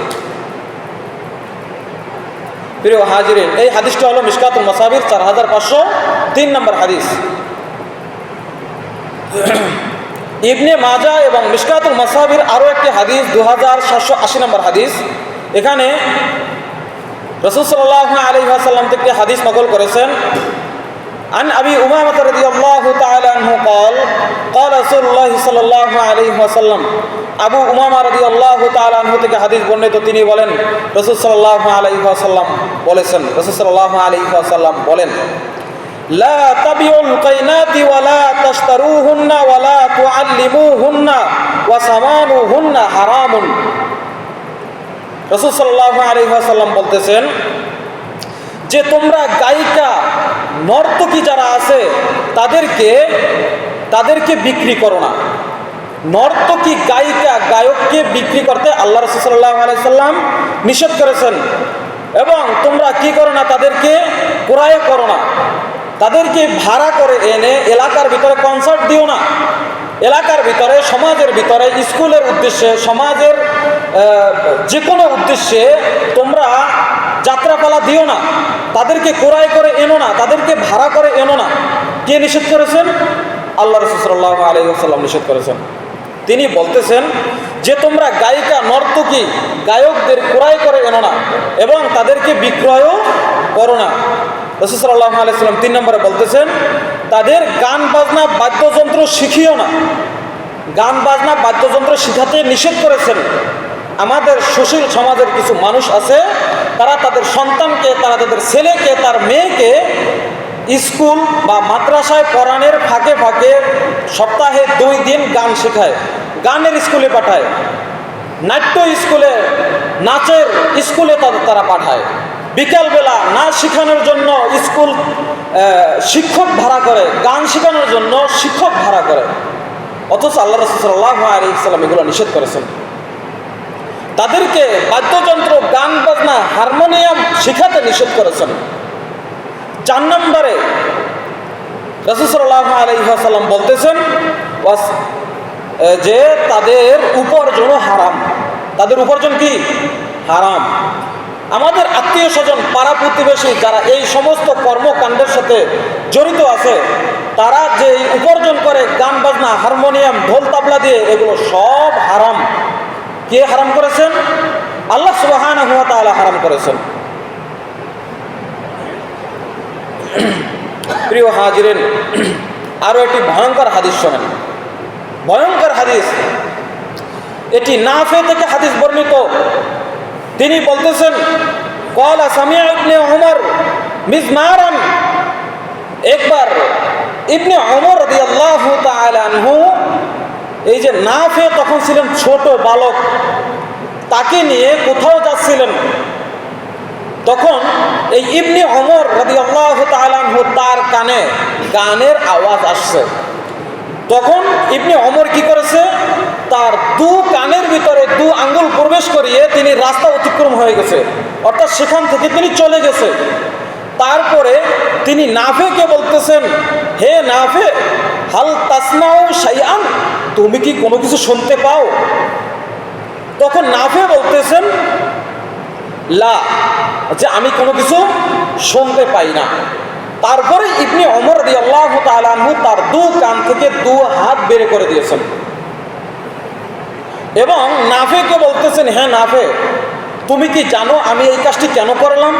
প্রিয় হাজিরিন, এই হাদিসটা হলো মিশকাতুল মাসাবির 4503 নম্বর হাদিস। ইবনে মাজাহ এবং মিশকাতুল মাসাবির আরও একটি হাদিস 2780 নম্বর হাদিস। এখানে রাসূল সাল্লাল্লাহু আলাইহি ওয়াসাল্লাম থেকে হাদিস নকল করেছেন। عن أبي أمامة رضي الله تعالى عنه قال قال رسول الله صلى الله عليه وسلم, আবু উমামা রাদিয়াল্লাহু তাআলা আনহু থেকে হাদিস বর্ণিত, তিনি বলেন রাসূল সাল্লাল্লাহু আলাইহি ওয়াসাল্লাম বলেছেন, রাসূল সাল্লাল্লাহু আলাইহি ওয়াসাল্লাম বলেন, লা তাবিউল কাইনাতি ওয়া লা তাশতারুহুন্না ওয়া লা তুআল্লিমুহুন্না ওয়া সামানুহুন্না হারামুন। রাসূল সাল্লাল্লাহু আলাইহি ওয়াসাল্লাম বলতেছেন যে তোমরা গায়িকা, নর্তকী যারা আছে তাদেরকে বিক্রি করো না। নর্তকী, গায়িকা, গায়ককে বিক্রি করতে আল্লাহ রাসূল সাল্লাল্লাহু আলাইহি ওয়াসাল্লাম নিষেধ করেছেন। এবং তোমরা কি করো না, তাদেরকে ক্রয় করো না, তাদেরকে ভাড়া করে এনে এলাকার ভিতরে কনসার্ট দিও না। এলাকার ভিতরে, সমাজের ভিতরে, স্কুলের উদ্দেশ্যে, সমাজের যে কোনো উদ্দেশ্যে তোমরা যাত্রাপালা দিও না, তাদেরকে ক্রয় করে এনো না, তাদেরকে ভাড়া করে এনো না। কে নিষেধ করেছেন? আল্লাহ রাসূল সাল্লাল্লাহু আলাইহি ওয়াসাল্লাম নিষেধ করেছেন। তিনি বলতেছেন যে তোমরা গায়িকা, নর্তকী, গায়কদের ক্রয় করে এনো না এবং তাদেরকে বিক্রয়ও করো না। রাসূল সাল্লাল্লাহু আলাইহি ওয়াসাল্লাম 3 নম্বরে বলতেছেন তাদের গান বাজনা, বাদ্যযন্ত্র শিখিও না। গান বাজনা, বাদ্যযন্ত্র শিখাতে নিষেধ করেছেন। আমাদের সুশীল সমাজের কিছু মানুষ আছে, তারা তাদের সন্তানকে, তারা তাদের ছেলেকে, তার মেয়েকে স্কুল বা মাদ্রাসায় পড়ানোর ফাঁকে ফাঁকে সপ্তাহে 2 দিন গান শেখায়, গানের স্কুলে পাঠায়, নাট্য স্কুলে, নাচের স্কুলে তারা পাঠায়। বিকালবেলা নাচ শেখানোর জন্য স্কুল শিক্ষক ভাড়া করে, গান শেখানোর জন্য শিক্ষক ভাড়া করে। অথচ আল্লাহ রাসূল সাল্লাল্লাহু আলাইহি ওয়াসাল্লাম এগুলো নিষেধ করেছেন। তাদেরকে বাদ্যযন্ত্র, গান বাজনা, হারমোনিয়াম শেখাতে নিষেধ করেছেন। 4 নম্বরে রাসূল সাল্লাল্লাহু আলাইহি ওয়াসাল্লাম বলতেছেন যে তাদের উপার্জন হারাম। তাদের উপার্জন কি? হারাম। আমাদের আত্মীয় স্বজন, পাড়া প্রতিবেশী যারা এই সমস্ত কর্মকাণ্ডের সাথে জড়িত আছে, তারা যে উপার্জন করে গান বাজনা, হারমোনিয়াম, ঢোল তাবলা দিয়ে, এগুলো সব হারাম। কে হারাম করেছেন? আল্লাহ সুবহানাহু ওয়া তাআলা হারাম করেছেন। প্রিয় হাজিরিন, আরো একটি ভয়ঙ্কর হাদিস শোনেন। ভয়ঙ্কর হাদিস। এটি নাফে থেকে হাদিস বর্ণিত। তিনি বলতেছেন ক্বালা সামিআ ইবনে উমর মিজমারান, একবার ইবনে উমর রাদিয়াল্লাহু তাআলা আনহু, এই যে নাফে তখন ছিলেন ছোট বালক, তাকে নিয়ে কোথাও যাচ্ছিলেন। তখন এই ইবনে উমর রাদিয়াল্লাহু তাআলা আনহু তার কানে গানের আওয়াজ আসছে। তখন ইবনে উমর কি করেছে, তার দু কানের ভিতরে দু আঙ্গুল প্রবেশ করিয়ে তিনি রাস্তা অতিক্রম হয়ে গেছে, অর্থাৎ সেখান থেকে তিনি চলে গেছে। তারপরে তিনি নাফেকে বলতেছেন, হে নাফে, হাল তাসমাউ শাইআন, তুমি কি কোনো কিছু শুনতে পাও? তখন নাফে বলতেছেন লা, যে আমি কোনো কিছু শুনতে পাই না। তারপরে ইবনে উমর রাদিয়াল্লাহু তাআলা আনহু তার দু কান থেকে দু হাত বের করে দিয়েছেন এবং নাফেকে বলতেছেন, হ্যাঁ নাফে, তুমি কি জানো আমি এই কাজটি কেন করলাম?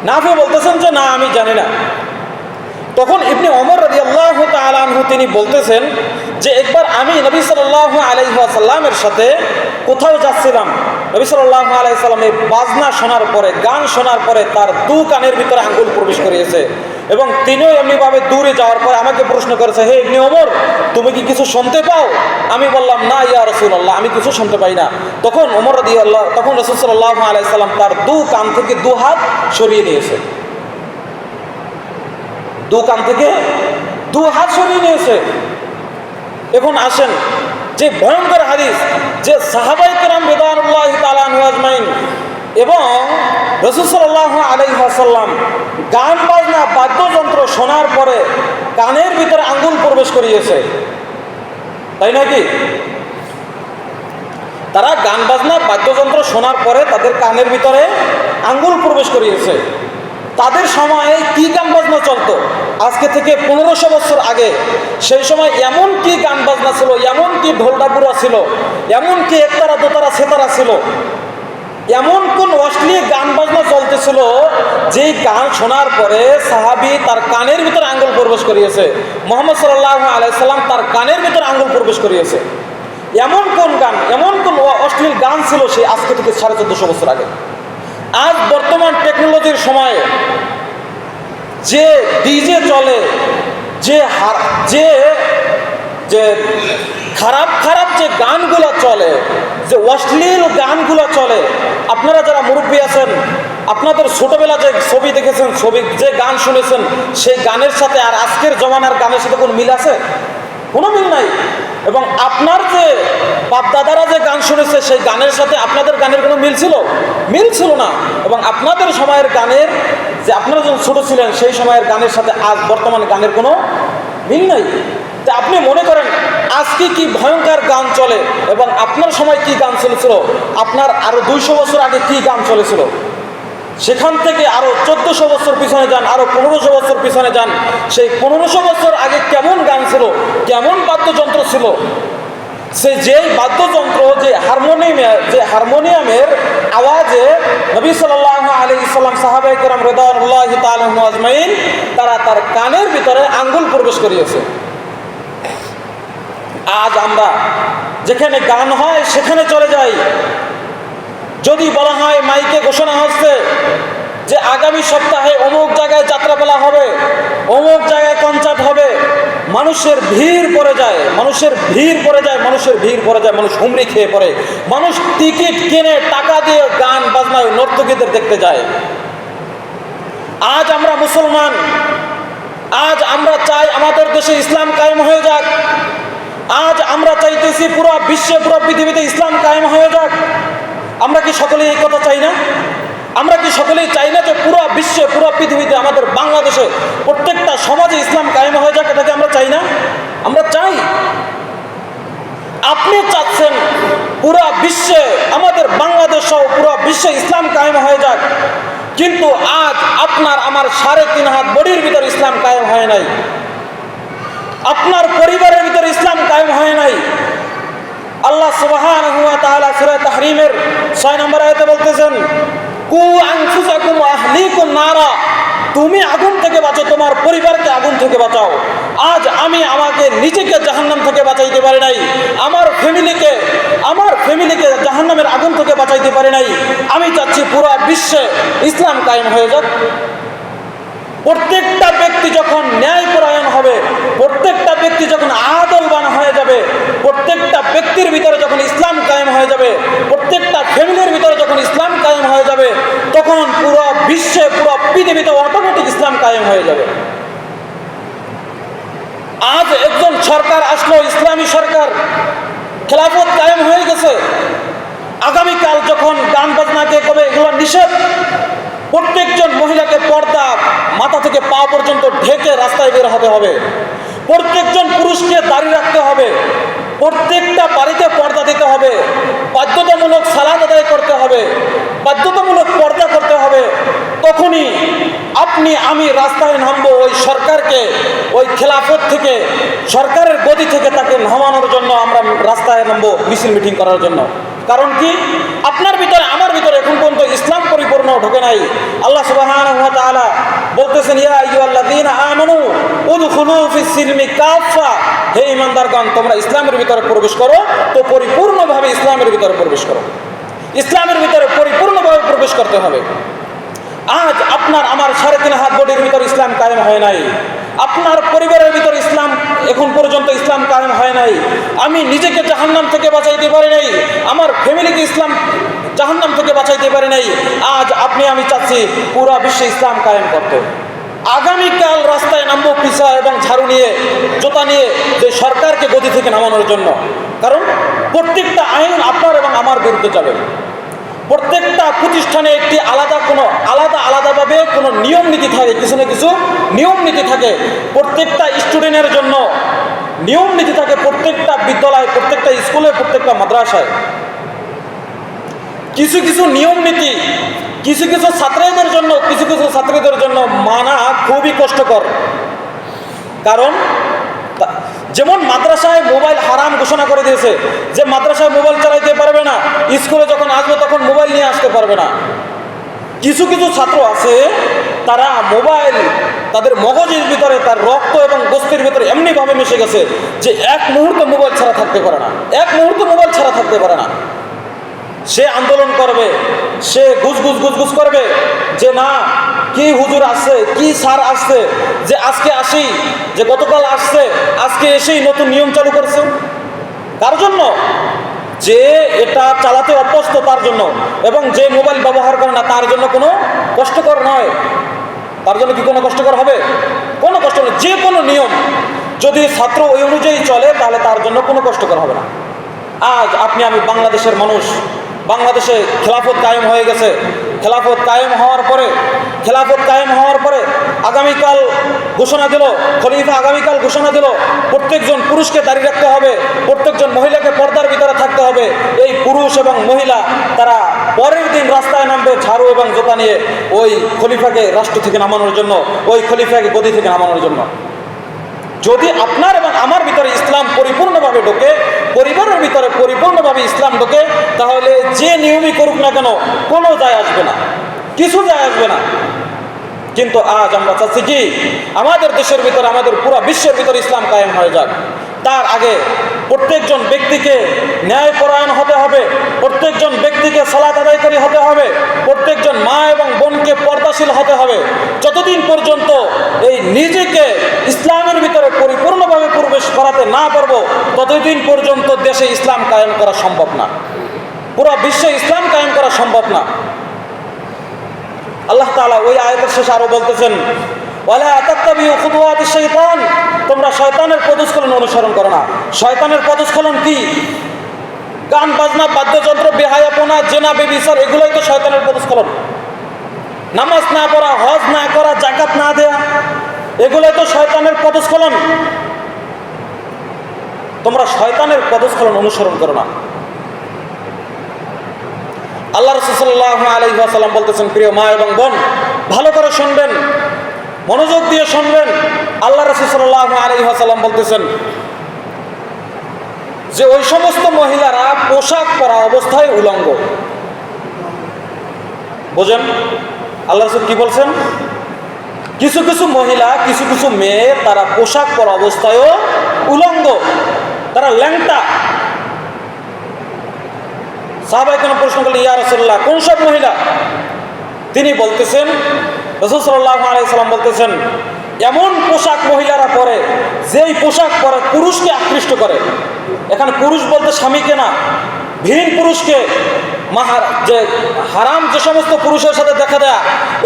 নাফে বলতেছেন যে না, আমি জানি না। তখন ইবনে উমর রাদিয়াল্লাহু তাআলা আনহু তিনি বলতেছেন যে একবার আমি নবী সাল্লাল্লাহু আলাইহি ওয়াসাল্লামের সাথে কোথাও যাচ্ছিলাম। নবী সাল্লাল্লাহু আলাইহি ওয়াসাল্লাম এই বাজনা শোনার পরে, গান শোনার পরে তার দু কানের ভিতরে আঙ্গুল প্রবেশ করিয়েছে এবং তিনিও এমনিভাবে দূরে যাওয়ার পরে আমাকে প্রশ্ন করেছে, হে ইবনে উমর, তুমি কি কিছু শুনতে পাও? আমি বললাম না ইয়া রাসূলুল্লাহ, আমি কিছু শুনতে পাই না। তখন তখন রাসূল সাল্লাল্লাহু আলাইহি ওয়াসাল্লাম তার দু কান থেকে দু হাত সরিয়ে নিয়েছে, দু কান থেকে দু হাত সরিয়ে নিয়েছে। এখন আসেন যে ভয়ঙ্কর হাদিস, যে সাহাবায়ে কেরাম রিদওয়ানুল্লাহি তাআলা আনহুম আজমাইন এবং রাসূল সাল্লাল্লাহু আলাইহি ওয়াসাল্লাম গান বাজনা বাদ্যযন্ত্র শোনার পরে কানের ভিতরে আঙ্গুল প্রবেশ করিয়েছে, তাই নাকি? তারা গান বাজনা বাদ্যযন্ত্র শোনার পরে তাদের কানের ভিতরে আঙ্গুল প্রবেশ করিয়েছে। তাদের সময়ে কি গান বাজনা চলতো? আজকে থেকে 1500 বছর আগে সেই সময় এমন কি গান বাজনা ছিল, এমন কি ঢোল ডাবুরা ছিল, এমন কি একতারা দোতারা সেতারা ছিল, এমন কোন অশ্লীল গান বাজনা চলতেছিল যেই গান শোনার পরে সাহাবী তার কানের ভিতরে আঙ্গুল প্রবেশ করিয়েছে, মুহাম্মদ সাল্লাল্লাহু আলাইহি সাল্লাম তার কানের ভিতরে আঙ্গুল প্রবেশ করিয়েছে। এমন কোন গান, এমন কোন অশ্লীল গান ছিল সেই আজকে থেকে 1450 বছর আগে। আজ বর্তমান টেকনোলজির সময়ে যে ডিজে চলে, যে খারাপ খারাপ যে গানগুলো চলে, যে অশ্লীল গানগুলো চলে, আপনারা যারা মুরব্বী আছেন, আপনাদের ছোটবেলা যে ছবি দেখেছেন, ছবি যে গান শুনেছেন, সেই গানের সাথে আর আজকের জমানার গানের সাথে কোনো মিল আছে? কোনো মিল নাই। এবং আপনার যে বাপদাদারা যে গান শুনেছে সেই গানের সাথে আপনাদের গানের কোনো মিল ছিল? মিল ছিল না। এবং আপনাদের সময়ের গানের, যে আপনারা যখন ছোট ছিলেন সেই সময়ের গানের সাথে আজ বর্তমান গানের কোনো মিল নাই। তা আপনি মনে করেন আজকে কি ভয়ঙ্কর গান চলে এবং আপনার সময় কি গান চলেছিল, আপনার আরো 200 বছর আগে কি গান চলেছিল, সেখান থেকে আরো 1400 বছর পিছনে যান, আরো 1500 বছর পিছনে যান, সেই 1500 বছর আগে কেমন গান ছিল, কেমন বাদ্যযন্ত্র ছিল। যেই বাদ্যযন্ত্র, যে হারমোনিয়ামের আওয়াজে নবী সাল্লাল্লাহু আলাইহি সাল্লাম সাহাবায়ে কেরাম রিদওয়ানুল্লাহি তাআলা আনহুম আজমাইন তারা তার কানের ভিতরে আঙ্গুল প্রবেশ করিয়েছে। আজ আমরা যেখানে গান হয় সেখানে চলে যাই। যদি বলা হয় মাইকে ঘোষণা হচ্ছে যে আগামী সপ্তাহে অমুক জায়গায় যাত্রাপালা হবে, অমুক জায়গায় কনসার্ট হবে, মানুষের ভিড় পড়ে যায়, মানুষ হুমড়ি খেয়ে পড়ে, মানুষ টিকিট কিনে টাকা দিয়ে গান বাজনায় নর্তকীদের দেখতে যায়। আজ আমরা মুসলমান, আজ আমরা চাই আমাদের দেশে ইসলাম কায়েম হয়ে যাক। আজ আমরা চাইতেছি পুরো বিশ্বে, পুরো পৃথিবীতে ইসলাম কায়েম হয়ে যাক। আমরা কি সকলেই এই কথা চাই না? আমরা কি সকলেই চাই না যে পুরো বিশ্বে, পুরো পৃথিবীতে, আমাদের বাংলাদেশে প্রত্যেকটা সমাজে ইসলাম কায়েম হয়ে যাক? এটাকে আমরা চাই না? আমরা চাই। আপনি চাচ্ছেন পুরো বিশ্বে, আমাদের বাংলাদেশ সহ পুরো বিশ্বে ইসলাম কায়েম হয়ে যাক, কিন্তু আজ আপনার আমার 3.5 হাত বডির ভিতর ইসলাম কায়েম হয় নাই, আপনার পরিবারের ভিতর ইসলাম কায়েম হয় নাই। আল্লাহ সুবহানাহু ওয়া তাআলা সূরা তাহরীমের 6 নম্বর আয়াতে বলতেছেন, কু আনফুসাকুম ওয়া আহলিকুম নারা, তুমি আগুন থেকে বাঁচো, তোমার পরিবারকে আগুন থেকে বাঁচাও। আজ আমি আমাকে নিজেকে জাহান্নাম থেকে বাঁচাইতে পারি নাই, আমার ফ্যামিলিকে জাহান্নামের আগুন থেকে বাঁচাইতে পারি নাই। আমি চাচ্ছি পুরো বিশ্বে ইসলাম কায়েম হয়ে যাক। প্রত্যেকটা ব্যক্তি যখন ন্যায়পরায়ণ হবে, প্রত্যেকটা ব্যক্তি যখন আদলবান হয়ে যাবে, প্রত্যেকটা ব্যক্তির ভিতরে যখন ইসলাম কায়েম হয়ে যাবে, প্রত্যেকটা ফ্যামিলির ভিতরে যখন ইসলাম কায়েম হয়ে যাবে, তখন পুরো বিশ্বে, পুরো পৃথিবীতে অটোমেটিক ইসলাম কায়েম হয়ে যাবে। আজ একজন সরকার আসলো, ইসলামী সরকার, খেলাফত কায়েম হয়ে গেছে। আগামীকাল যখন গান বাজনাকে কবে এগুলো নিষেধ, প্রত্যেকজন মহিলাকে পর্দা মাথা থেকে পা পর্যন্ত ঢেকে রাস্তায় বের হতে হবে, প্রত্যেকজন পুরুষকে দাড়ি রাখতে হবে, প্রত্যেকটা বাড়িতে পর্দা দিতে হবে, বাধ্যতামূলক সালাত আদায় করতে হবে, বাধ্যতামূলক পর্দা করতে হবে। তখনই আপনি আমি রাস্তায় নামবো ওই সরকারকে, ওই খেলাফত থেকে, সরকারের গদি থেকে তাকে নামানোর জন্য আমরা রাস্তায় নামবো মিছিল মিটিং করার জন্য। কারণ কি, আপনার ভিতরে আমার ভিতরে এখন পর্যন্ত ইসলাম পরিপূর্ণ ঢোকে নাই। আল্লাহ সুবহানাহু ওয়া তাআলা বলতেছেন, ইয়া আইয়ুহাল্লাযীনা আমানু উদখুলু ফিস সিলমি কাফা, হে ঈমানদারগণ, তোমরা ইসলামের ভিতরে প্রবেশ করো, তো পরিপূর্ণভাবে ইসলামের ভিতরে প্রবেশ করো। ইসলামের ভিতরে পরিপূর্ণভাবে প্রবেশ করতে হবে। আজ আপনার আমার 3.5 হাত বডির ভিতর ইসলাম কায়েম হয় নাই, আপনার পরিবারের ভিতর ইসলাম এখন পর্যন্ত ইসলাম কায়েম হয় নাই। আমি নিজেকে জাহান্নাম থেকে বাঁচাইতে পারি নাই, আমার ফ্যামিলিকে ইসলাম জাহান্নাম থেকে বাঁচাইতে পারি নাই। আজ আপনি আমি চাচ্ছি পুরা বিশ্বে ইসলাম কায়েম করতে। আগামীকাল রাস্তায় নামবো পিছা এবং ঝাড়ু নিয়ে, জুতা নিয়ে, যে সরকারকে গদি থেকে নামানোর জন্য। কারণ প্রত্যেকটা আইন আপনার এবং আমার বিরুদ্ধে যাবে। প্রত্যেকটা প্রতিষ্ঠানে একটি আলাদাভাবে কোনো নিয়ম নীতি থাকে, কিছু না কিছু নিয়ম নীতি থাকে। প্রত্যেকটা স্টুডেন্টের জন্য নিয়ম নীতি থাকে, প্রত্যেকটা বিদ্যালয়, প্রত্যেকটা স্কুলে, প্রত্যেকটা মাদ্রাসায় কিছু কিছু নিয়ম নীতি কিছু কিছু ছাত্রীদের জন্য মানা খুবই কষ্টকর। কারণ যেমন মাদ্রাসায় মোবাইল হারাম ঘোষণা করে দিয়েছে, যে মাদ্রাসায় মোবাইল চালাইতে পারবে না, স্কুলে যখন আসবে তখন মোবাইল নিয়ে আসতে পারবে না। কিছু কিছু ছাত্র আছে, তারা মোবাইল তাদের মগজের ভিতরে, তার রক্ত এবং গোস্তের ভিতরে এমনিভাবে মিশে গেছে যে এক মুহূর্ত মোবাইল ছাড়া থাকতে পারে না, এক মুহূর্ত মোবাইল ছাড়া থাকতে পারে না। সে আন্দোলন করবে, সে গুজগুজ করবে যে না, কি হুজুর আসছে, কি স্যার আসছে, যে আজকে আসি, যে গতকাল আসছে, আজকে এসেই নতুন নিয়ম চালু করছে। কার জন্য? যে এটা চালাতে অভ্যস্ত তার জন্য, এবং যে মোবাইল ব্যবহার করে না তার জন্য কোনো কষ্টকর নয়। তার জন্য কি কোনো কষ্টকর হবে? কোনো কষ্ট নয়। যে কোনো নিয়ম যদি ছাত্র ওই অনুযায়ী চলে তাহলে তার জন্য কোনো কষ্টকর হবে না। আজ আপনি আমি বাংলাদেশের মানুষ, বাংলাদেশে খেলাফত কায়েম হয়ে গেছে। খেলাফত কায়েম হওয়ার পরে আগামীকাল ঘোষণা দিল, খলিফা আগামীকাল ঘোষণা দিল, প্রত্যেকজন পুরুষকে দাঁড়িয়ে রাখতে হবে, প্রত্যেকজন মহিলাকে পর্দার ভিতরে থাকতে হবে। এই পুরুষ এবং মহিলা তারা পরের দিন রাস্তায় নামবে ঝাড়ু এবং জুতা নিয়ে, ওই খলিফাকে রাষ্ট্র থেকে নামানোর জন্য, ওই খলিফাকে গদি থেকে নামানোর জন্য। যদি আপনার এবং আমার ভিতরে ইসলাম পরিপূর্ণভাবে ঢোকে, পরিবারের ভিতরে পরিপূর্ণভাবে ইসলাম ঢোকে, তাহলে যে নিয়মই করুক না কেন কোনো যায় আসবে না, কিছু যায় আসবে না। কিন্তু আজ আমরা চাচ্ছি কি, আমাদের দেশের ভিতরে, আমাদের পুরো বিশ্বের ভিতরে ইসলাম কায়েম হয়ে যাক। তার আগে প্রত্যেকজন ব্যক্তিকে ন্যায়পরায়ণ হতে হবে, প্রত্যেকজন ব্যক্তিকে সালাত আদায়কারী হতে হবে, প্রত্যেকজন মা এবং বোনকে পর্দাশীল হতে হবে। যতদিন পর্যন্ত এই নিজেকে ইসলামের ভিতরে পরিপূর্ণভাবে প্রবেশ করাতে না পারবো, ততদিন পর্যন্ত দেশে ইসলাম কায়েম করা সম্ভব না, পুরো বিশ্বে ইসলাম কায়েম করা সম্ভব না। আল্লাহ তাআলা ওই আয়াতের শেষে আরো বলতেছেন, ওয়ালা তাত্তাবিউ খুতুওয়াতিশ শাইতান, তোমরা শয়তানের পদস্খলন অনুসরণ করো না। শয়তানের পদস্খলন কি? গান বাজনা, বাদ্যযন্ত্র, বেহায়াপনা, জেনা, বেবিচার, এগুলোই তো শয়তানের পদস্খলন। নামাজ না পড়া, হজ না করা, যাকাত না দেয়া, এগুলোই তো শয়তানের পদস্খলন। তোমরা শয়তানের পদস্খলন অনুসরণ করো না। আল্লাহ রাসূল সাল্লাল্লাহু আলাইহি ওয়াসাল্লাম বলতেছেন, প্রিয় মা এবং বোন, ভালো করে শুনবেন, মনোযোগ দিয়ে শুনবেন। আল্লাহ রাসূল সাল্লাল্লাহু আলাইহি ওয়াসাল্লাম বলতেছেন যে ওই সমস্ত মহিলারা পোশাক পরা অবস্থায় উলঙ্গ। বোঝেন আল্লাহ রাসূল কি বলছেন? কিছু কিছু মহিলা, কিছু কিছু মেয়ে তারা পোশাক পরা অবস্থায়ও উলঙ্গ, তারা ল্যাংটা। সাহাবায়ে কেরাম প্রশ্ন করলেন, ইয়া রাসূলুল্লাহ, কোন সব মহিলা? তিনি বলতেছেন, রাসূল সাল্লাল্লাহু আলাইহি সাল্লাম বলতেছেন, এমন পোশাক মহিলারা পরে যেই পোশাক পরে পুরুষকে আকৃষ্ট করে। এখানে পুরুষ বলতে স্বামীকে না, ভিন পুরুষকে, যে হারাম যে সমস্ত পুরুষের সাথে দেখা দেয়া,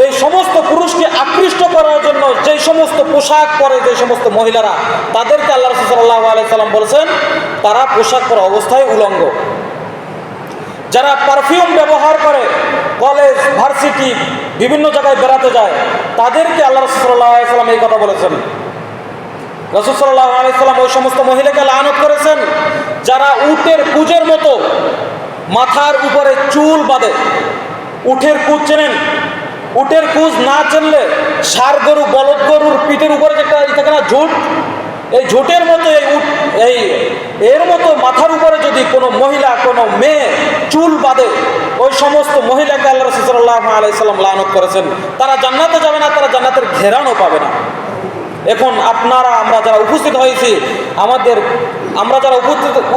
এই সমস্ত পুরুষকে আকৃষ্ট করার জন্য যেই সমস্ত পোশাক পরে যে সমস্ত মহিলারা, তাদেরকে আল্লাহ রাসূল সাল্লাল্লাহু আলাইহি সাল্লাম বলেছেন তারা পোশাক পরা অবস্থায় উলঙ্গ। যারা পারফিউম ব্যবহার করে, কলেজ, ভার্সিটি, বিভিন্ন জায়গায় বেড়াতে যায়, তাদেরকে আল্লাহ রাসূল সাল্লাল্লাহু আলাইহি সাল্লাম এই কথা বলেছেন। রাসূল সাল্লাল্লাহু আলাইহি সাল্লাম ওই সমস্ত মহিলাকে লানত করেছেন যারা উটের কুজের মতো মাথার উপরে চুল বাঁধে। উটের কুজ চেনেন? উটের কুজ না চিনলে ষাঁড় গরু, বলদ গরুর পিঠের উপরে যেটা থাকে না, ঝুট, এই ঝুটের মতো এর মতো মাথার উপরে যদি কোনো মহিলা, কোনো মেয়ে চুল বাঁধে, ওই সমস্ত মহিলাকে আল্লাহ রাসূল সাল্লাল্লাহু আলাইহি সাল্লাম লানত করেছেন। তারা জান্নাতে যাবে না, তারা জান্নাতের ঘেরানও পাবে না। এখন আপনারা, আমরা যারা উপস্থিত হয়েছি, আমরা যারা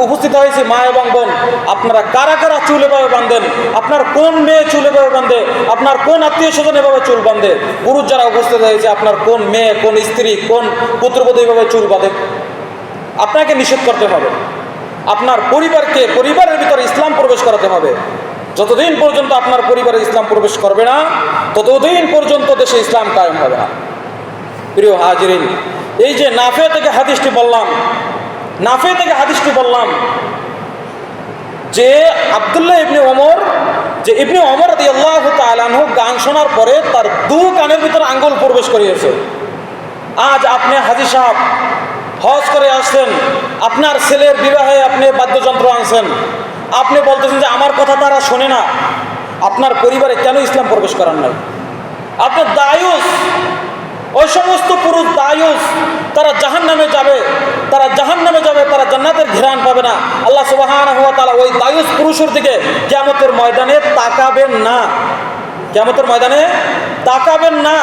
উপস্থিত হয়েছি মা এবং বোন, আপনারা কারা কারা চুল এভাবে বাঁধেন? আপনার কোন মেয়ে চুল এভাবে বাঁধে? আপনার কোন আত্মীয় স্বজন এভাবে চুল বাঁধে? পুরুষ যারা উপস্থিত হয়েছে, আপনার কোন মেয়ে, কোন স্ত্রী, কোন পুত্রবধূ এভাবে চুল বাঁধে? আপনাকে নিষেধ করতে হবে। আপনার পরিবারের ভিতরে ইসলাম প্রবেশ করাতে হবে। যতদিন পর্যন্ত আপনার পরিবারে ইসলাম প্রবেশ করবে না, ততদিন পর্যন্ত দেশে ইসলাম কায়েম হবে না। প্রিয় হাজিরিন, এই যে নাফে থেকে হাদিসটি বললাম যে আব্দুল্লাহ ইবনে ওমর রাদিয়াল্লাহু তাআলা আনহু গান শোনার পরে তার দু কানের ভিতরে আঙ্গুল প্রবেশ করিয়েছে। আজ আপনি হাজী সাহেব হজ করে আসছেন, আপনার ছেলের বিবাহে আপনি বাদ্যযন্ত্র আনছেন, আপনি বলতেছেন যে আমার কথা তারা শোনে না। আপনার পরিবারে কেন ইসলাম প্রবেশ করার নাই? আপনি দায়ুস, ওই সমস্ত পুরুষ দায়ুস, তারা জাহান্নামে যাবে, তারা জান্নাতের ঘেরান পাবে না। আল্লাহ সুবহানাহু ওয়া তাআলা ওই দায়ুস পুরুষের দিকে কিয়ামতের ময়দানে তাকাবেন না,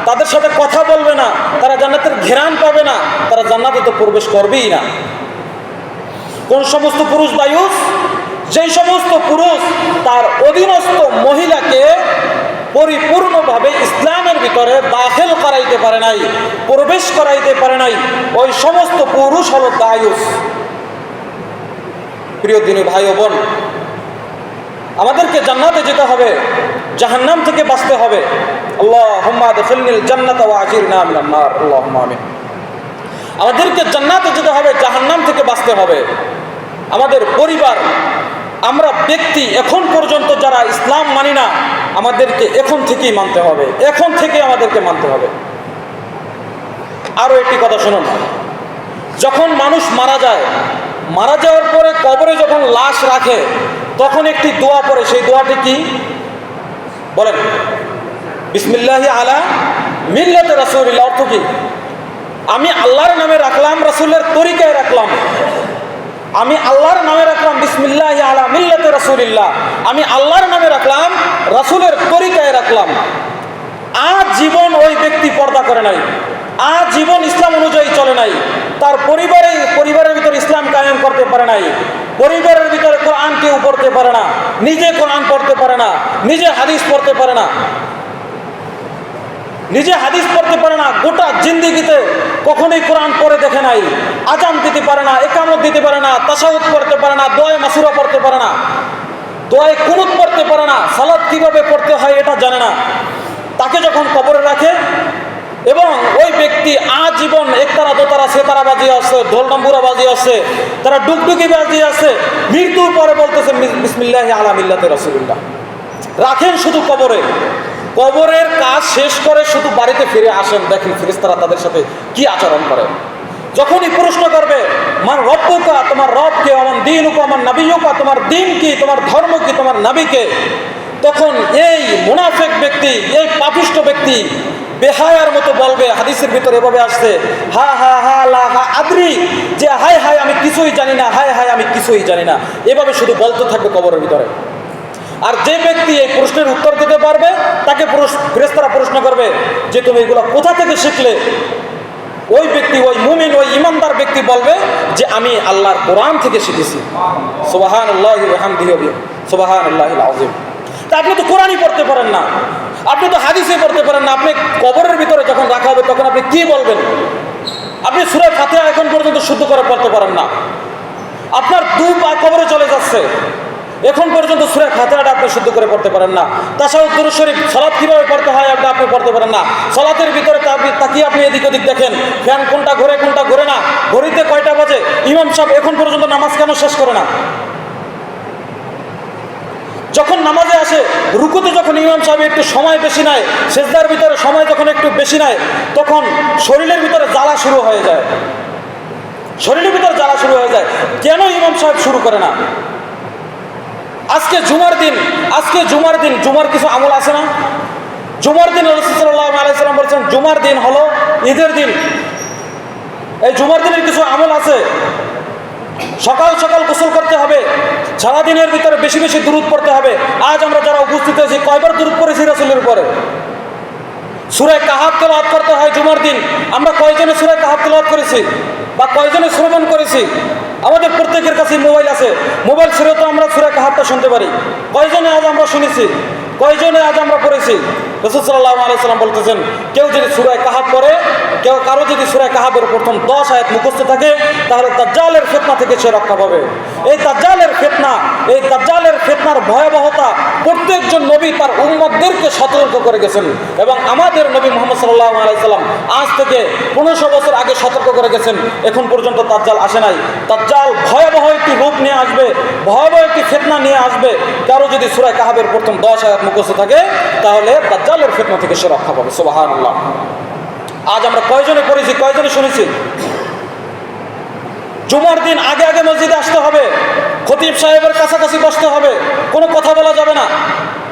তাদের সাথে কথা বলবে না, তারা জান্নাতের ঘেরান পাবে না, তারা জান্নাতে তো প্রবেশ করবেই না। কোন সমস্ত পুরুষ দায়ুস? যেই সমস্ত পুরুষ তার অধীনস্থ মহিলাকে পরিপূর্ণভাবে ইসলামের ভিতরে দাখিল করাইতে পারে নাই, প্রবেশ করাইতে পারে নাই, ওই সমস্ত পুরুষ হলো দায়ুস। প্রিয় দিনী ভাই ও বোন, আমাদেরকে জান্নাতে যেতে হবে, জাহান্নাম থেকে বাঁচতে হবে। আল্লাহুম্মা আদখিলনিল জান্নাতা ওয়া আজিরনা মিনান নার, আল্লাহুম্মা আমিন। আমাদেরকে জান্নাতে যেতে হবে, জাহান্নাম থেকে বাঁচতে হবে। আমাদের পরিবার, আমরা ব্যক্তি এখন পর্যন্ত যারা ইসলাম মানি না, আমাদেরকে এখন থেকেই মানতে হবে, আমাদেরকে মানতে হবে। আরও একটি কথা শুনুন, যখন মানুষ মারা যাওয়ার পরে কবরে যখন লাশ রাখে, তখন একটি দোয়া পড়ে। সেই দোয়াটি কি বলেন? বিসমিল্লাহি আলা মিল্লাতে রাসূলিল্লাহ। অর্থ কি? আমি আল্লাহর নামে রাখলাম, রাসূলের তরিকায় রাখলাম। আমি আল্লাহর নামে রাখলাম বিসমিল্লাহি আলা মিল্লাতে রাসূলিল্লাহ। আমি আল্লাহর নামে রাখলাম, রাসূলের তরিকায় রাখলাম। আজ জীবন ওই ব্যক্তি পর্দা করে নাই, আজ জীবন ইসলাম অনুযায়ী চলে নাই, তার পরিবারের ভিতরে ইসলাম কায়েম করতে পারে নাই, পরিবারের ভিতরে কোরআন কেউ পড়তে পারে না, নিজে কোরআন পড়তে পারে না, নিজে হাদিস পড়তে পারে না, গোটা জিন্দেগিতে কখনোই কোরআন পড়ে দেখে নাই, আজান দিতে পারে না, একামত দিতে পারে না, তাশাহুদ পড়তে পারে না, দোয়া মাসুরা পড়তে পারে না, দোয়ায়ে কুনুত পড়তে পারে না, সালাত কিভাবে পড়তে হয় এটা জানে না। তাকে যখন কবরে রাখে এবং ওই ব্যক্তি আজীবন একতারা দোতারা সেতারা বাজিয়ে আসছে, ঢোল ডাম্বুরা বাজিয়ে আসছে, তারা ডুগডুগি বাজিয়ে আসছে, মৃত্যুর পরে বলতেছে বিসমিল্লাহি আলা মিল্লাতে রাসূলিল্লাহ। রাখেন শুধু কবরের কাজ শেষ করে শুধু বাড়িতে ফিরে আসেন, দেখেন ফেরেশতারা তাদের সাথে কি আচরণ করে। যখনই প্রশ্ন করবে মান রব্বুকা, তোমার রব কে, আমার দীনুকা, আমার নবিয়ুকা, তোমার দিন কি, তোমার ধর্ম কি, তোমার নবীকে, তখন এই মুনাফিক ব্যক্তি, এই পাপিষ্ঠ ব্যক্তি বেহায়ার মতো বলবে, হাদিসের ভিতরে এভাবে আসছে, হা হা হা লা হা আদরি, যে হায় হায় আমি কিছুই জানি না, হায় হায় আমি কিছুই জানি না, এভাবে শুধু বলতে থাকবে কবরের ভিতরে। আর যে ব্যক্তি এই প্রশ্নের উত্তর দিতে পারবে তাকে ফেরেশতারা প্রশ্ন করবে যে তুমি এগুলো কোথা থেকে শিখলে? ওই ব্যক্তি, ওই মুমিন, ওই ইমানদার ব্যক্তি বলবে যে আমি আল্লাহর কোরআন থেকে শিখেছি। সুবহানাল্লাহি ওয়া বিহামদিহি সুবহানাল্লাহিল আযীম। তা আপনি তো কোরআনই পড়তে পারেন না, আপনি তো হাদিসই পড়তে পারেন না, আপনি কবরের ভিতরে যখন রাখা হবে তখন আপনি কি বলবেন? আপনি সূরা ফাতিহা এখন পর্যন্ত শুদ্ধ করে পড়তে পারেন না, আপনার 2 পা কবরে চলে যাচ্ছে, এখন পর্যন্ত সূরা ফাতিহাটা আপনি শুদ্ধ করে পড়তে পারেন না। তাছাড়াও দুরূদ শরীফ সালাত কিভাবে পড়তে হয় আপনি পড়তে পারেন না। সালাতের ভিতরে তাকিয়ে আপনি এদিক ওদিক দেখেন, ফ্যান কোনটা ঘোরে না, ঘড়িতে কয়টা বাজে, ইমাম সাহেব এখন পর্যন্ত নামাজ কেন শেষ করে না? যখন নামাজে আসে রুকুতে যখন ইমাম সাহেব একটু সময় বেশি নেয়, সেজদার ভিতরে সময় যখন একটু বেশি নেয়, তখন শরীরের ভিতরে জ্বালা শুরু হয়ে যায়, শরীরের ভিতরে জ্বালা শুরু হয়ে যায়। কেন ইমাম সাহেব শুরু করে না? আজকে জুমার দিন, জুমার কিছু আমল আছে না? জুমার দিন রাসূল সাল্লাল্লাহু আলাইহি সাল্লাম বলেছেন জুমার দিন হলো ঈদের দিন। এই জুমার দিনের কিছু আমল আছে, সকাল সকাল গোসল করতে হবে, সারাদিনের ভিতরে বেশি বেশি দুরূদ পড়তে হবে। আজ আমরা যারা উপস্থিত আছি কয়বার দুরূদ পড়েছি রাসূলের উপরে? সূরা কাহাফ তেলাওয়াত করতে হয় জুমার দিন। আমরা কয়জনে সূরা কাহাফ তেলাওয়াত করেছি বা কয়জনে শ্রবণ করেছি? আমাদের প্রত্যেকের কাছে মোবাইল আছে, মোবাইল ছেড়ে তো আমরা সূরা কাহাফটা শুনতে পারি। কয়জনে আজ আমরা শুনেছি, কয়জনে আজ আমরা পড়েছি? রাসূল সাল্লাল্লাহু আলাইহি সাল্লাম বলতেছেন কেউ যদি সূরা কাহাফ পড়ে, কারো যদি সূরা কাহাফের প্রথম 10 আয়াত মুখস্থ থাকে, তাহলে দাজ্জালের ফিতনা থেকে সে রক্ষা পাবে। এই দাজ্জালের ফিতনার ভয়াবহতা প্রত্যেকজন নবী তার উম্মতদেরকে সতর্ক করে গেছেন, এবং আমাদের নবী মুহাম্মদ সাল্লাল্লাহু আলাইহি সাল্লাম আজ থেকে 1500 বছর আগে সতর্ক করে গেছেন। এখন পর্যন্ত দাজ্জাল আসে নাই। দাজ্জাল ভয়াবহ একটি রূপ নিয়ে আসবে, ভয়াবহ একটি ফিতনা নিয়ে আসবে। কারো যদি সূরা কাহাফের প্রথম 10 আয়াত মুখস্থ থাকে, তাহলে দাজ্জালের ফিতনা থেকে সে রক্ষা পাবে। সুবহানাল্লাহ। আজ আমরা কয়জনে পড়েছি, কয়জনে শুনেছি? জুমার দিন আগে আগে মসজিদে আসতে হবে, খতিব সাহেবের কাছাকাছি বসতে হবে, কোনো কথা বলা যাবে না।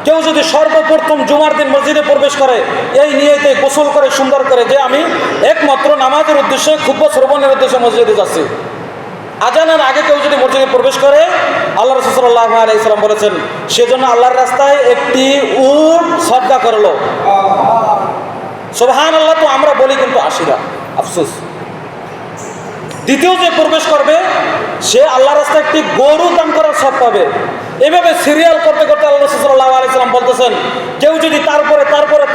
কেউ যদি সর্বপ্রথম জুমার দিন মসজিদে প্রবেশ করে এই নিয়েতে গোসল করে সুন্দর করে যে আমি একমাত্র নামাজের উদ্দেশ্যে, খুতবা শ্রবণের উদ্দেশ্যে মসজিদে যাচ্ছি, আজানের আগে কেউ যদি মসজিদে প্রবেশ করে, আল্লাহ রাসূল সাল্লাল্লাহু আলাইহি সাল্লাম বলেছেন সেজন্য আল্লাহর রাস্তায় একটি উট সদকা করলো। সুবহানাল্লাহ। তো আমরা বলি কিন্তু আসি না, আফসোস। দ্বিতীয় যে প্রবেশ করবে সে আল্লাহর রাস্তায় একটি গরু দান করার সব পাবে। এভাবে সিরিয়াল করতে করতে আল্লাহ রাসূল সাল্লাল্লাহু আলাইহি সাল্লাম বলতেছেন কেউ যদি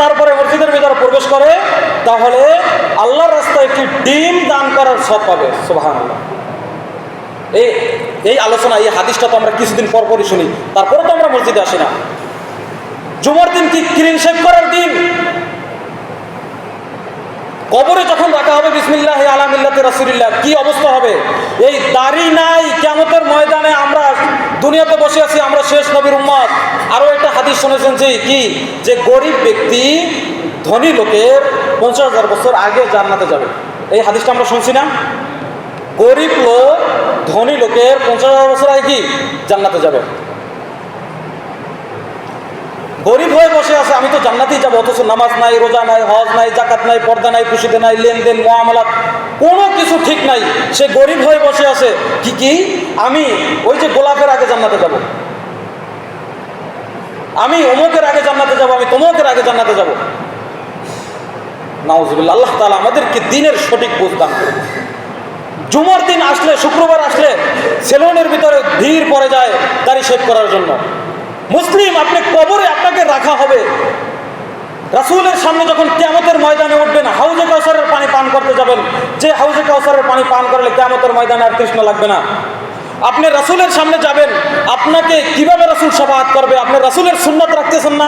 তারপরে মসজিদের ভিতরে প্রবেশ করে, তাহলে আল্লাহর রাস্তায় একটি ডিম দান করার সব পাবে। সুবহানাল্লাহ। এই আলোচনা, এই হাদিসটা তো আমরা কিছুদিন পরপরই শুনি, তারপরে তো আমরা মসজিদে আসি না। জুমার দিন কি ক্লিন শেভ করার দিন? কবরে যখন রাখা হবে বিসমিল্লাহি আলা মিল্লাতি রাসূলিল্লাহ, কি অবস্থা হবে? এই দাড়ি নাই, কিয়ামতের ময়দানে আমরা দুনিয়াতে বসে আছি, আমরা শেষ নবীর উম্মত। আরো একটা হাদিস শুনেছেন যে গরিব ব্যক্তি ধনী লোকের 50,000 বছর আগে জান্নাতে যাবে। এই হাদিসটা আমরা শুনছি না? গরিব লোক ধনী লোকের 50,000 বছর আগে কি জান্নাতে যাবে। গরিব হয়ে বসে আছে, আমি তো জান্নাতেই যাবো, অথচ নামাজ নাই, রোজা নাই, হজ নাই, জাকাত নাই, পর্দা নাই, খুশিতে নাই, লেনদেন, মুআমালাত কোনো কিছু ঠিক নাই। সে গরিব হয়ে বসে আছে কি আমি ওই যে গোলাপের আগে জান্নাতে যাব, আমি অমুকের আগে জান্নাতে যাব, আমি তমুকের আগে জান্নাতে যাব। নাউজুবিল্লাহ। আল্লাহ তাআলা আমাদেরকে দ্বীনের সঠিক বুঝ দান করুন। জুমার দিন আসলে, শুক্রবার আসলে সেলুনের ভিতরে ভিড় পড়ে যায় দাড়ি শেভ করার জন্য। মুসলিম, আপনি কবরে আপনাকে রাখা হবে, রাসূলের সামনে যখন কিয়ামতের ময়দানে উঠবেন, হাউজে কাউসারের পানি পান করতে যাবেন, যে হাউজে কাউসারের পানি পান করলে কিয়ামতের ময়দানে আর তৃষ্ণা লাগবে না। আপনি রাসূলের সামনে যাবেন, আপনাকে কিভাবে রাসূল শাফাআত করবে? আপনি রাসূলের সুন্নাত রাখতেছেন না,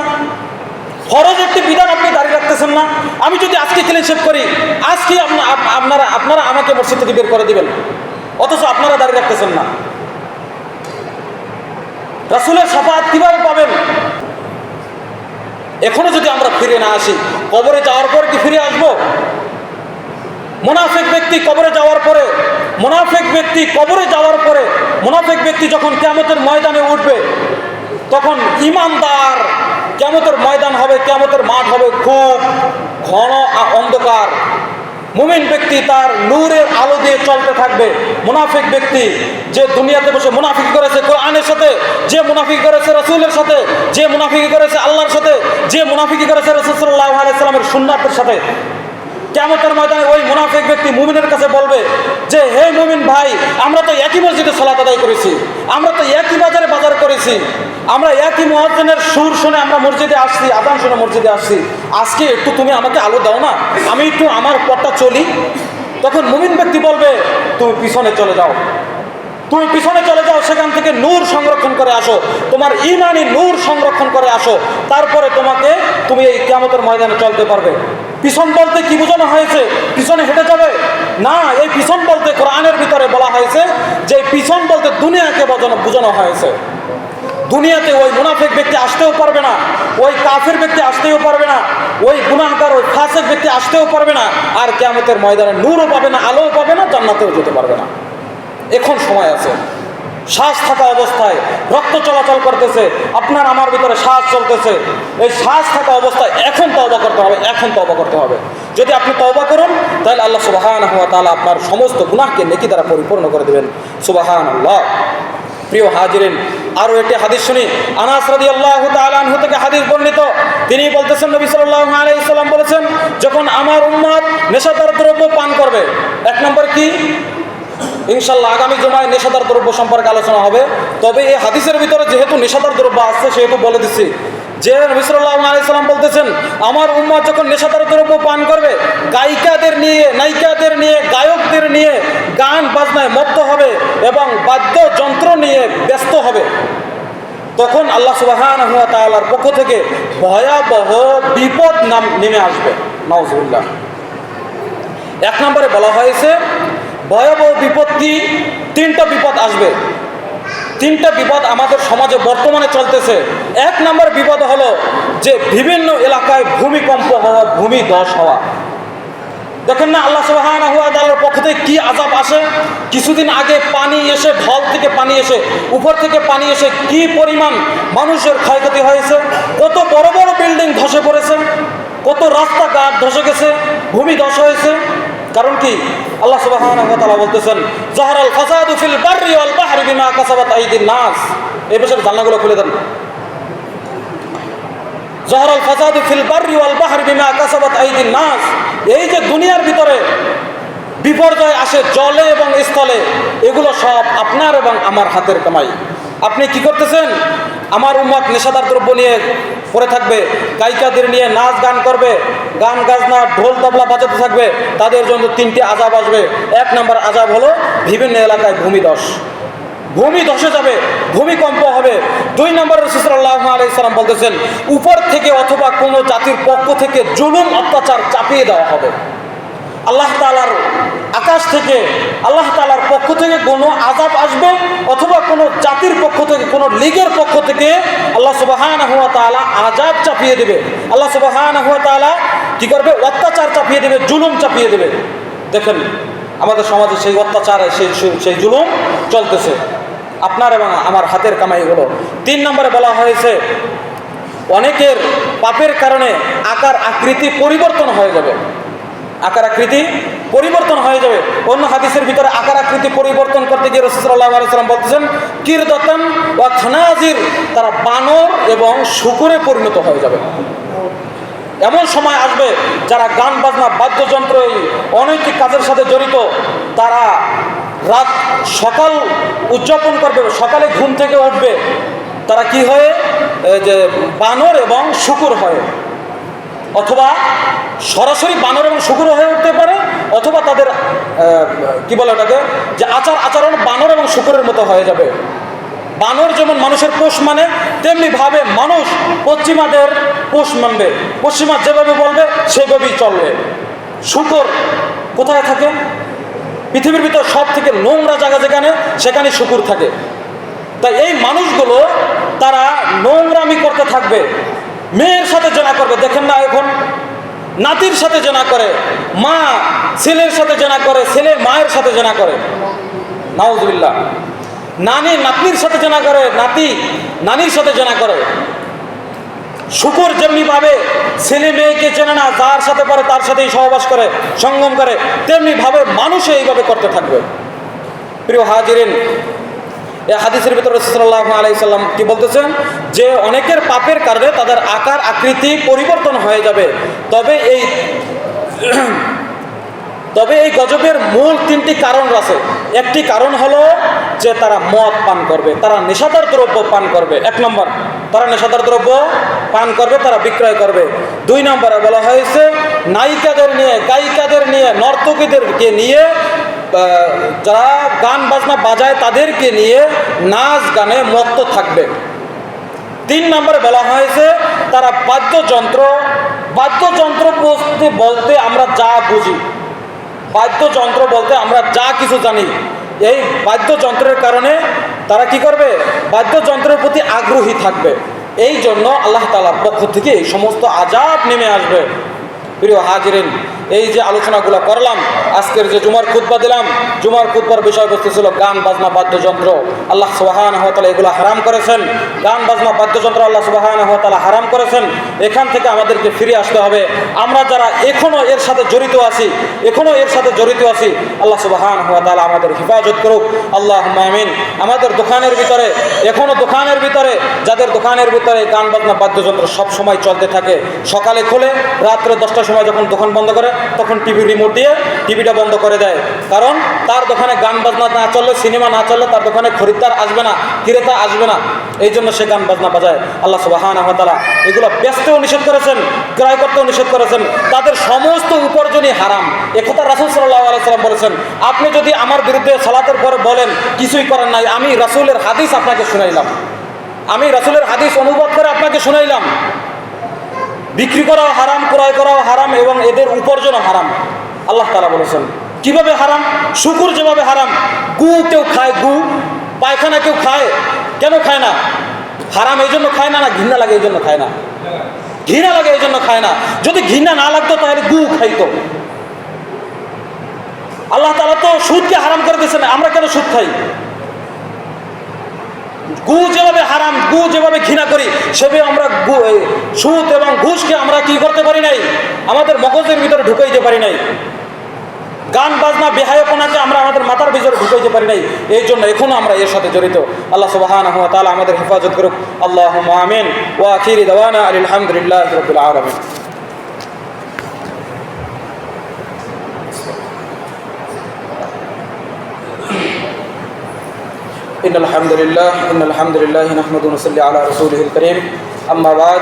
ফরজ একটি বিধান আপনি দাঁড়িয়ে রাখতেছেন না। আমি যদি আজকে ক্লিন শেভ করি, আজকে আপনারা আমাকে মসজিদ থেকে বের করে দিবেন, অথচ আপনারা দাঁড়িয়ে রাখতেছেন না। রাসূলের শাফাআত কিভাবে পাবেন? এখনো যদি আমরা ফিরে না আসি, কবরে যাওয়ার পরে কি ফিরে আসবো? মুনাফিক ব্যক্তি কবরে যাওয়ার পরে, মুনাফিক ব্যক্তি যখন কিয়ামতের ময়দানে উঠবে, তখন ঈমানদার, কিয়ামতের ময়দান হবে, কিয়ামতের মাঠ হবে খুব ঘন অন্ধকার, মুমিন ব্যক্তি তার নূরের আলো দিয়ে চলতে থাকবে। মুনাফিক ব্যক্তি যে দুনিয়াতে বসে মুনাফিকি করেছে কোরআনের সাথে, যে মুনাফিকি করেছে রাসূলের সাথে, যে মুনাফিকি করেছে আল্লাহর সাথে, যে মুনাফিকি করেছে রাসূল সাল্লাল্লাহু আলাইহি সাল্লামের সুন্নাতের সাথে, কিয়ামতের ময়দানে ওই মুনাফিক ব্যক্তি মুমিনের কাছে বলবে যে, হে মুমিন ভাই, আমরা তো একই মসজিদে সালাত আদায় করেছি, আমরা তো একই বাজারে বাজার করেছি, আমরা একই মুয়াজ্জিনের সুর শুনে আমরা মসজিদে আসছি, আযান শুনে মসজিদে আসছি, আজকে একটু তুমি আমাকে আলো দাও না, আমি একটু আমার পথটা চলি। তখন মুমিন ব্যক্তি বলবে, তুমি পিছনে চলে যাও, তুমি পিছনে চলে যাও, সেখান থেকে নূর সংরক্ষণ করে আসো, তোমার ঈমানি নূর সংরক্ষণ করে আসো, তারপরে তুমি এই কিয়ামতের ময়দানে চলতে পারবে। পিছন বলতে কি বোঝানো হয়েছে? পিছনে হেঁটে যাবে না। এই পিছন বলতে কোরআনের ভিতরে বলা হয়েছে যে পিছন বলতে দুনিয়াকে বোঝানো হয়েছে। দুনিয়াতে ওই মুনাফিক ব্যক্তি আসতেও পারবে না, ওই কাফের ব্যক্তি আসতেও পারবে না, ওই গুনাহগার ওই ফাসিক ব্যক্তি আসতেও পারবে না, আর কিয়ামতের ময়দানে নূরও পাবে না, আলোও পাবে না, জান্নাতেও যেতে পারবে না। এখন সময় আছে, শ্বাস থাকা অবস্থায় রক্ত চলাচল করতেছে, আপনার আমার ভিতরে শ্বাস চলতেছে, এই শ্বাস থাকা অবস্থায় এখন তওবা করতে হবে, এখন তওবা করতে হবে। যদি আপনি তওবা করুন তাহলে আল্লাহ সুবহানাহু ওয়া তাআলা আপনার সমস্ত গুনাহকে নেকি দ্বারা পরিপূর্ণ করে দেবেন। সুবহানাল্লাহ। প্রিয় হাজিরিন, আরও একটি হাদিস শুনি। আনাস রাদিয়াল্লাহু তাআলা আনহু থেকে হাদিস বর্ণিত, তিনি বলতেছেন, নবী সাল্লাল্লাহু আলাইহি সাল্লাম বলেছেন, যখন আমার উম্মত নেশাদার দ্রব্য পান করবে, এক নম্বর কি? ইনশাআল্লাহ আগামী জুমায় নেশাদার দ্রব্য সম্পর্কে আলোচনা হবে। তবে এই হাদিসের ভিতরে যেহেতু নেশাদার দ্রব্য আসছে সেহেতু বলে দিচ্ছি যে নবী সাল্লাল্লাহু আলাইহি সাল্লাম বলতেছেন, আমার উম্মত যখন নেশাদার দ্রব্য পান করবে, গায়িকাদের নিয়ে, নায়িকাদের নিয়ে, গায়কদের নিয়ে গান বাজনায় মত্ত হবে এবং বাদ্যযন্ত্র নিয়ে ব্যস্ত হবে, তখন আল্লাহ সুবহানাহু ওয়া তাআলার পক্ষ থেকে ভয়াবহ বিপদ নেমে আসবে। নাউজুবিল্লাহ। এক নম্বরে বলা হয়েছে ভয়াবহ বিপত্তি, তিনটা বিপদ আসবে। তিনটা বিপদ আমাদের সমাজে বর্তমানে চলতেছে। এক নম্বর বিপদ হলো যে বিভিন্ন এলাকায় ভূমিকম্প হওয়া, ভূমিধস হওয়া। দেখেন না আল্লাহ সুবহানাহু ওয়া তাআলার পক্ষ থেকে কি আযাব আসে। কিছুদিন আগে পানি এসে, ঢল থেকে পানি এসে, উপর থেকে পানি এসে কি পরিমাণ মানুষের ক্ষয়ক্ষতি হয়েছে, কত বড় বড় বিল্ডিং ধসে পড়েছে, কত রাস্তাঘাট ধসে গেছে, ভূমিধস হয়েছে। কারণ কি? আল্লাহ সুবহানাহু ওয়া তাআলা বলতেছেন, যাহারাল ফাসাদু ফিল বাররি ওয়াল বাহরি বিমা কাসাবাত আইদিন নাস। এই বছর জানলাগুলো খুলে দেন। যাহারাল ফাসাদু ফিল বাররি ওয়াল বাহরি বিমা কাসাবাত আইদিন নাস। এই যে দুনিয়ার ভিতরে বিপর্যয় আসে জলে এবং স্থলে, এগুলো সব আপনার এবং আমার হাতের কামাই। আপনি কি করতেছেন? আমার উম্মত নেশাদার দ্রব্য নিয়ে পড়ে থাকবে, গায়িকাদের নিয়ে নাচ গান করবে, গান গাজনা ঢোল তবলা বাজাতে থাকবে, তাদের জন্য তিনটি আযাব আসবে। এক নম্বর আযাব হলো বিভিন্ন এলাকায় ভূমিধস, ভূমি ধসে যাবে, ভূমিকম্প হবে। দুই নম্বর রাসূল সাল্লাল্লাহু আলাইহি সাল্লাম বলতেছেন, উপর থেকে অথবা কোনো জাতির পক্ষ থেকে জুলুম অত্যাচার চাপিয়ে দেওয়া হবে। আল্লাহ তাআলার আকাশ থেকে, আল্লাহ তাআলার পক্ষ থেকে কোনো আযাব আসবে, অথবা কোনো জাতির পক্ষ থেকে, কোনো লীগের পক্ষ থেকে আল্লাহ সুবহানাহু ওয়া তাআলা আযাব চাপিয়ে দেবে। আল্লাহ সুবহানাহু ওয়া তাআলা কি করবে? অত্যাচার চাপিয়ে দেবে, জুলুম চাপিয়ে দেবে। দেখেন আমাদের সমাজে সেই অত্যাচার, সেই জুলুম চলতেছে, আপনার এবং আমার হাতের কামাইগুলো। তিন নম্বরে বলা হয়েছে, অনেকের পাপের কারণে আকার আকৃতি পরিবর্তন হয়ে যাবে, আকার আকৃতি পরিবর্তন হয়ে যাবে। অন্য হাদিসের ভিতরে আকার আকৃতি পরিবর্তন করতে গিয়ে রাসূল সাল্লাল্লাহু আলাইহি সাল্লাম বলতেছেন, কিরদাতান ওয়া খানাজির, তারা বানর এবং শূকরে পরিণত হয়ে যাবে। এমন সময় আসবে যারা গান বাজনা বাদ্যযন্ত্র এই অনৈতিক কাজের সাথে জড়িত, তারা রাত সকাল উদযাপন করবে, সকালে ঘুম থেকে উঠবে, তারা কি হয়ে যে বানর এবং শূকর হয়, অথবা সরাসরি বানর এবং শূকর হয়ে উঠতে পারে, অথবা তাদের কি বলে ওটাকে, যে আচরণ বানর এবং শূকরের মতো হয়ে যাবে। বানর যেমন মানুষের পোষ মানে, তেমনি ভাবে মানুষ পশ্চিমাদের পোষ মানবে, পশ্চিমা যেভাবে বলবে সেভাবেই চলবে। শূকর কোথায় থাকে? পৃথিবীর ভিতর সব থেকে নোংরা জায়গা যেখানে, সেখানে শূকর থাকে। তাই এই মানুষগুলো তারা নোংরামি করতে থাকবে, মেয়ের সাথে জেনা করবে। দেখেন না এখন নাতির সাথে জেনা করে, মা ছেলের সাথে জেনা করে, ছেলে মায়ের সাথে জেনা করে, নাউজুবিল্লাহ। নানি নাতনির সাথে জেনা করে, নাতি নানির সাথে জেনা করে। শূকর যেমনি ভাবে ছেলে মেয়েকে চেনে না, যার সাথে পারে তার সাথেই সহবাস করে, সঙ্গম করে, তেমনি ভাবে মানুষও এইভাবে করতে থাকবে। প্রিয় হাজিরিন, এই হাদিসের ভিতরে সাল্লাল্লাহু আলাইহি সাল্লাম কি বলতেছেন যে অনেকের পাপের কারণে তাদের আকার আকৃতি পরিবর্তন হয়ে যাবে। তবে এই গজবের মূল তিনটি কারণ আছে। একটি কারণ হলো যে তারা মদ পান করবে, তারা নেশাদার দ্রব্য পান করবে। 1 নম্বর, তারা নেশাদার দ্রব্য পান করবে, তারা বিক্রয় করবে। 2 নম্বরে বলা হয়েছে নায়িকাদের নিয়ে, গায়িকাদের নিয়ে, নর্তকীদেরকে নিয়ে, যারা গান বাজনা বাজায় তাদেরকে নিয়ে নাচ গানে মত্ত থাকবে। 3 নম্বরে বলা হয়েছে তারা বাদ্যযন্ত্র বলতে আমরা যা বুঝি, বাদ্যযন্ত্র বলতে আমরা যা কিছু জানি, এই বাদ্যযন্ত্রের কারণে তারা কি করবে, বাদ্যযন্ত্রের প্রতি আগ্রহী থাকবে। এই জন্য আল্লাহ তাআলার পক্ষ থেকে এই সমস্ত আযাব নেমে আসবে। প্রিয় হাজিরিন, এই যে আলোচনাগুলো করলাম, আজকের যে জুমার খুতবা দিলাম, জুমার খুতবার বিষয়বস্তু ছিল গান বাজনা বাদ্যযন্ত্র। আল্লাহ সুবহানাহু ওয়া তাআলা এগুলো হারাম করেছেন। গান বাজনা বাদ্যযন্ত্র আল্লাহ সুবহানাহু ওয়া তাআলা হারাম করেছেন। এখান থেকে আমাদেরকে ফিরে আসতে হবে। আমরা যারা এখনো এর সাথে জড়িত আছি, আল্লাহ সুবহানাহু ওয়া তাআলা আমাদের হেফাজত করুক। আল্লাহুম্মা আমিন। আমাদের দোকানের ভিতরে, যাদের দোকানের ভিতরে গান বাজনা বাদ্যযন্ত্র সব সময় চলতে থাকে, সকালে খোলে, রাত্রে 10টার সময় যখন দোকান বন্ধ করে তখন টিভি রিমোট দিয়ে টিভিটা বন্ধ করে দেয়। কারণ তার দোকানে গান বাজনা না চললে, সিনেমা না চললে তার দোকানে খরিদ্দার আসবে না, ক্রেতা আসবে না। এই জন্য সে গান বাজনা বাজায়। আল্লাহ সুবহানাহু ওয়া তাআলা এগুলো বেচতেও নিষেধ করেছেন, ক্রয় করতেও নিষেধ করেছেন। তাদের সমস্ত উপার্জনই হারাম। একথা রাসূল সাল্লাল্লাহু আলাইহি সাল্লাম বলেছেন, আপনি যদি আমার বিরুদ্ধে সালাতের পরে বলেন কিছুই করেন নাই, আমি রাসূলের হাদিস আপনাকে শুনাইলাম, আমি রাসূলের হাদিস অনুবাদ করে আপনাকে শুনাইলাম। বিক্রি করাও হারাম, ক্রয় করাও হারাম, এবং এদের উপার্জনও হারাম। আল্লাহ তাআলা বলেছেন কিভাবে হারাম, শুকুর যেভাবে হারাম। গু কেউ খায়, গু পায়খানা কেউ খায়, কেন খায় না? হারাম এই জন্য খায় না, না ঘৃণা লাগে এই জন্য খায় না? ঘৃণা লাগে এই জন্য খায় না। যদি ঘৃণা না লাগতো তাহলে গু খাইতো। আল্লাহ তাআলা তো সুদকে হারাম করে দিয়েছেন, আমরা কেন সুদ খাই? গু যেভাবে হারাম, গু যেভাবে ঘৃণা করি, সেভাবে আমরা সুদ এবং ঘুষকে আমরা কি করতে পারি নাই, আমাদের মগজের ভিতরে ঢুকাইতে পারি নাই। গান বাজনা বেহায়াপনাকে আমরা আমাদের মাথার ভিতরে ঢুকাইতে পারি নাই। এই জন্য এখনো আমরা এর সাথে জড়িত। আল্লাহ সুবহানাহু ওয়া তাআলা আমাদের হেফাজত করুক। আল্লাহুম্মা আমিন। ওয়া আখিরি দাওয়ানা আলহামদুলিল্লাহি রাব্বিল আলামিন। إن الحمد لله نحمده ونصلي على رسوله الكريم أما بعد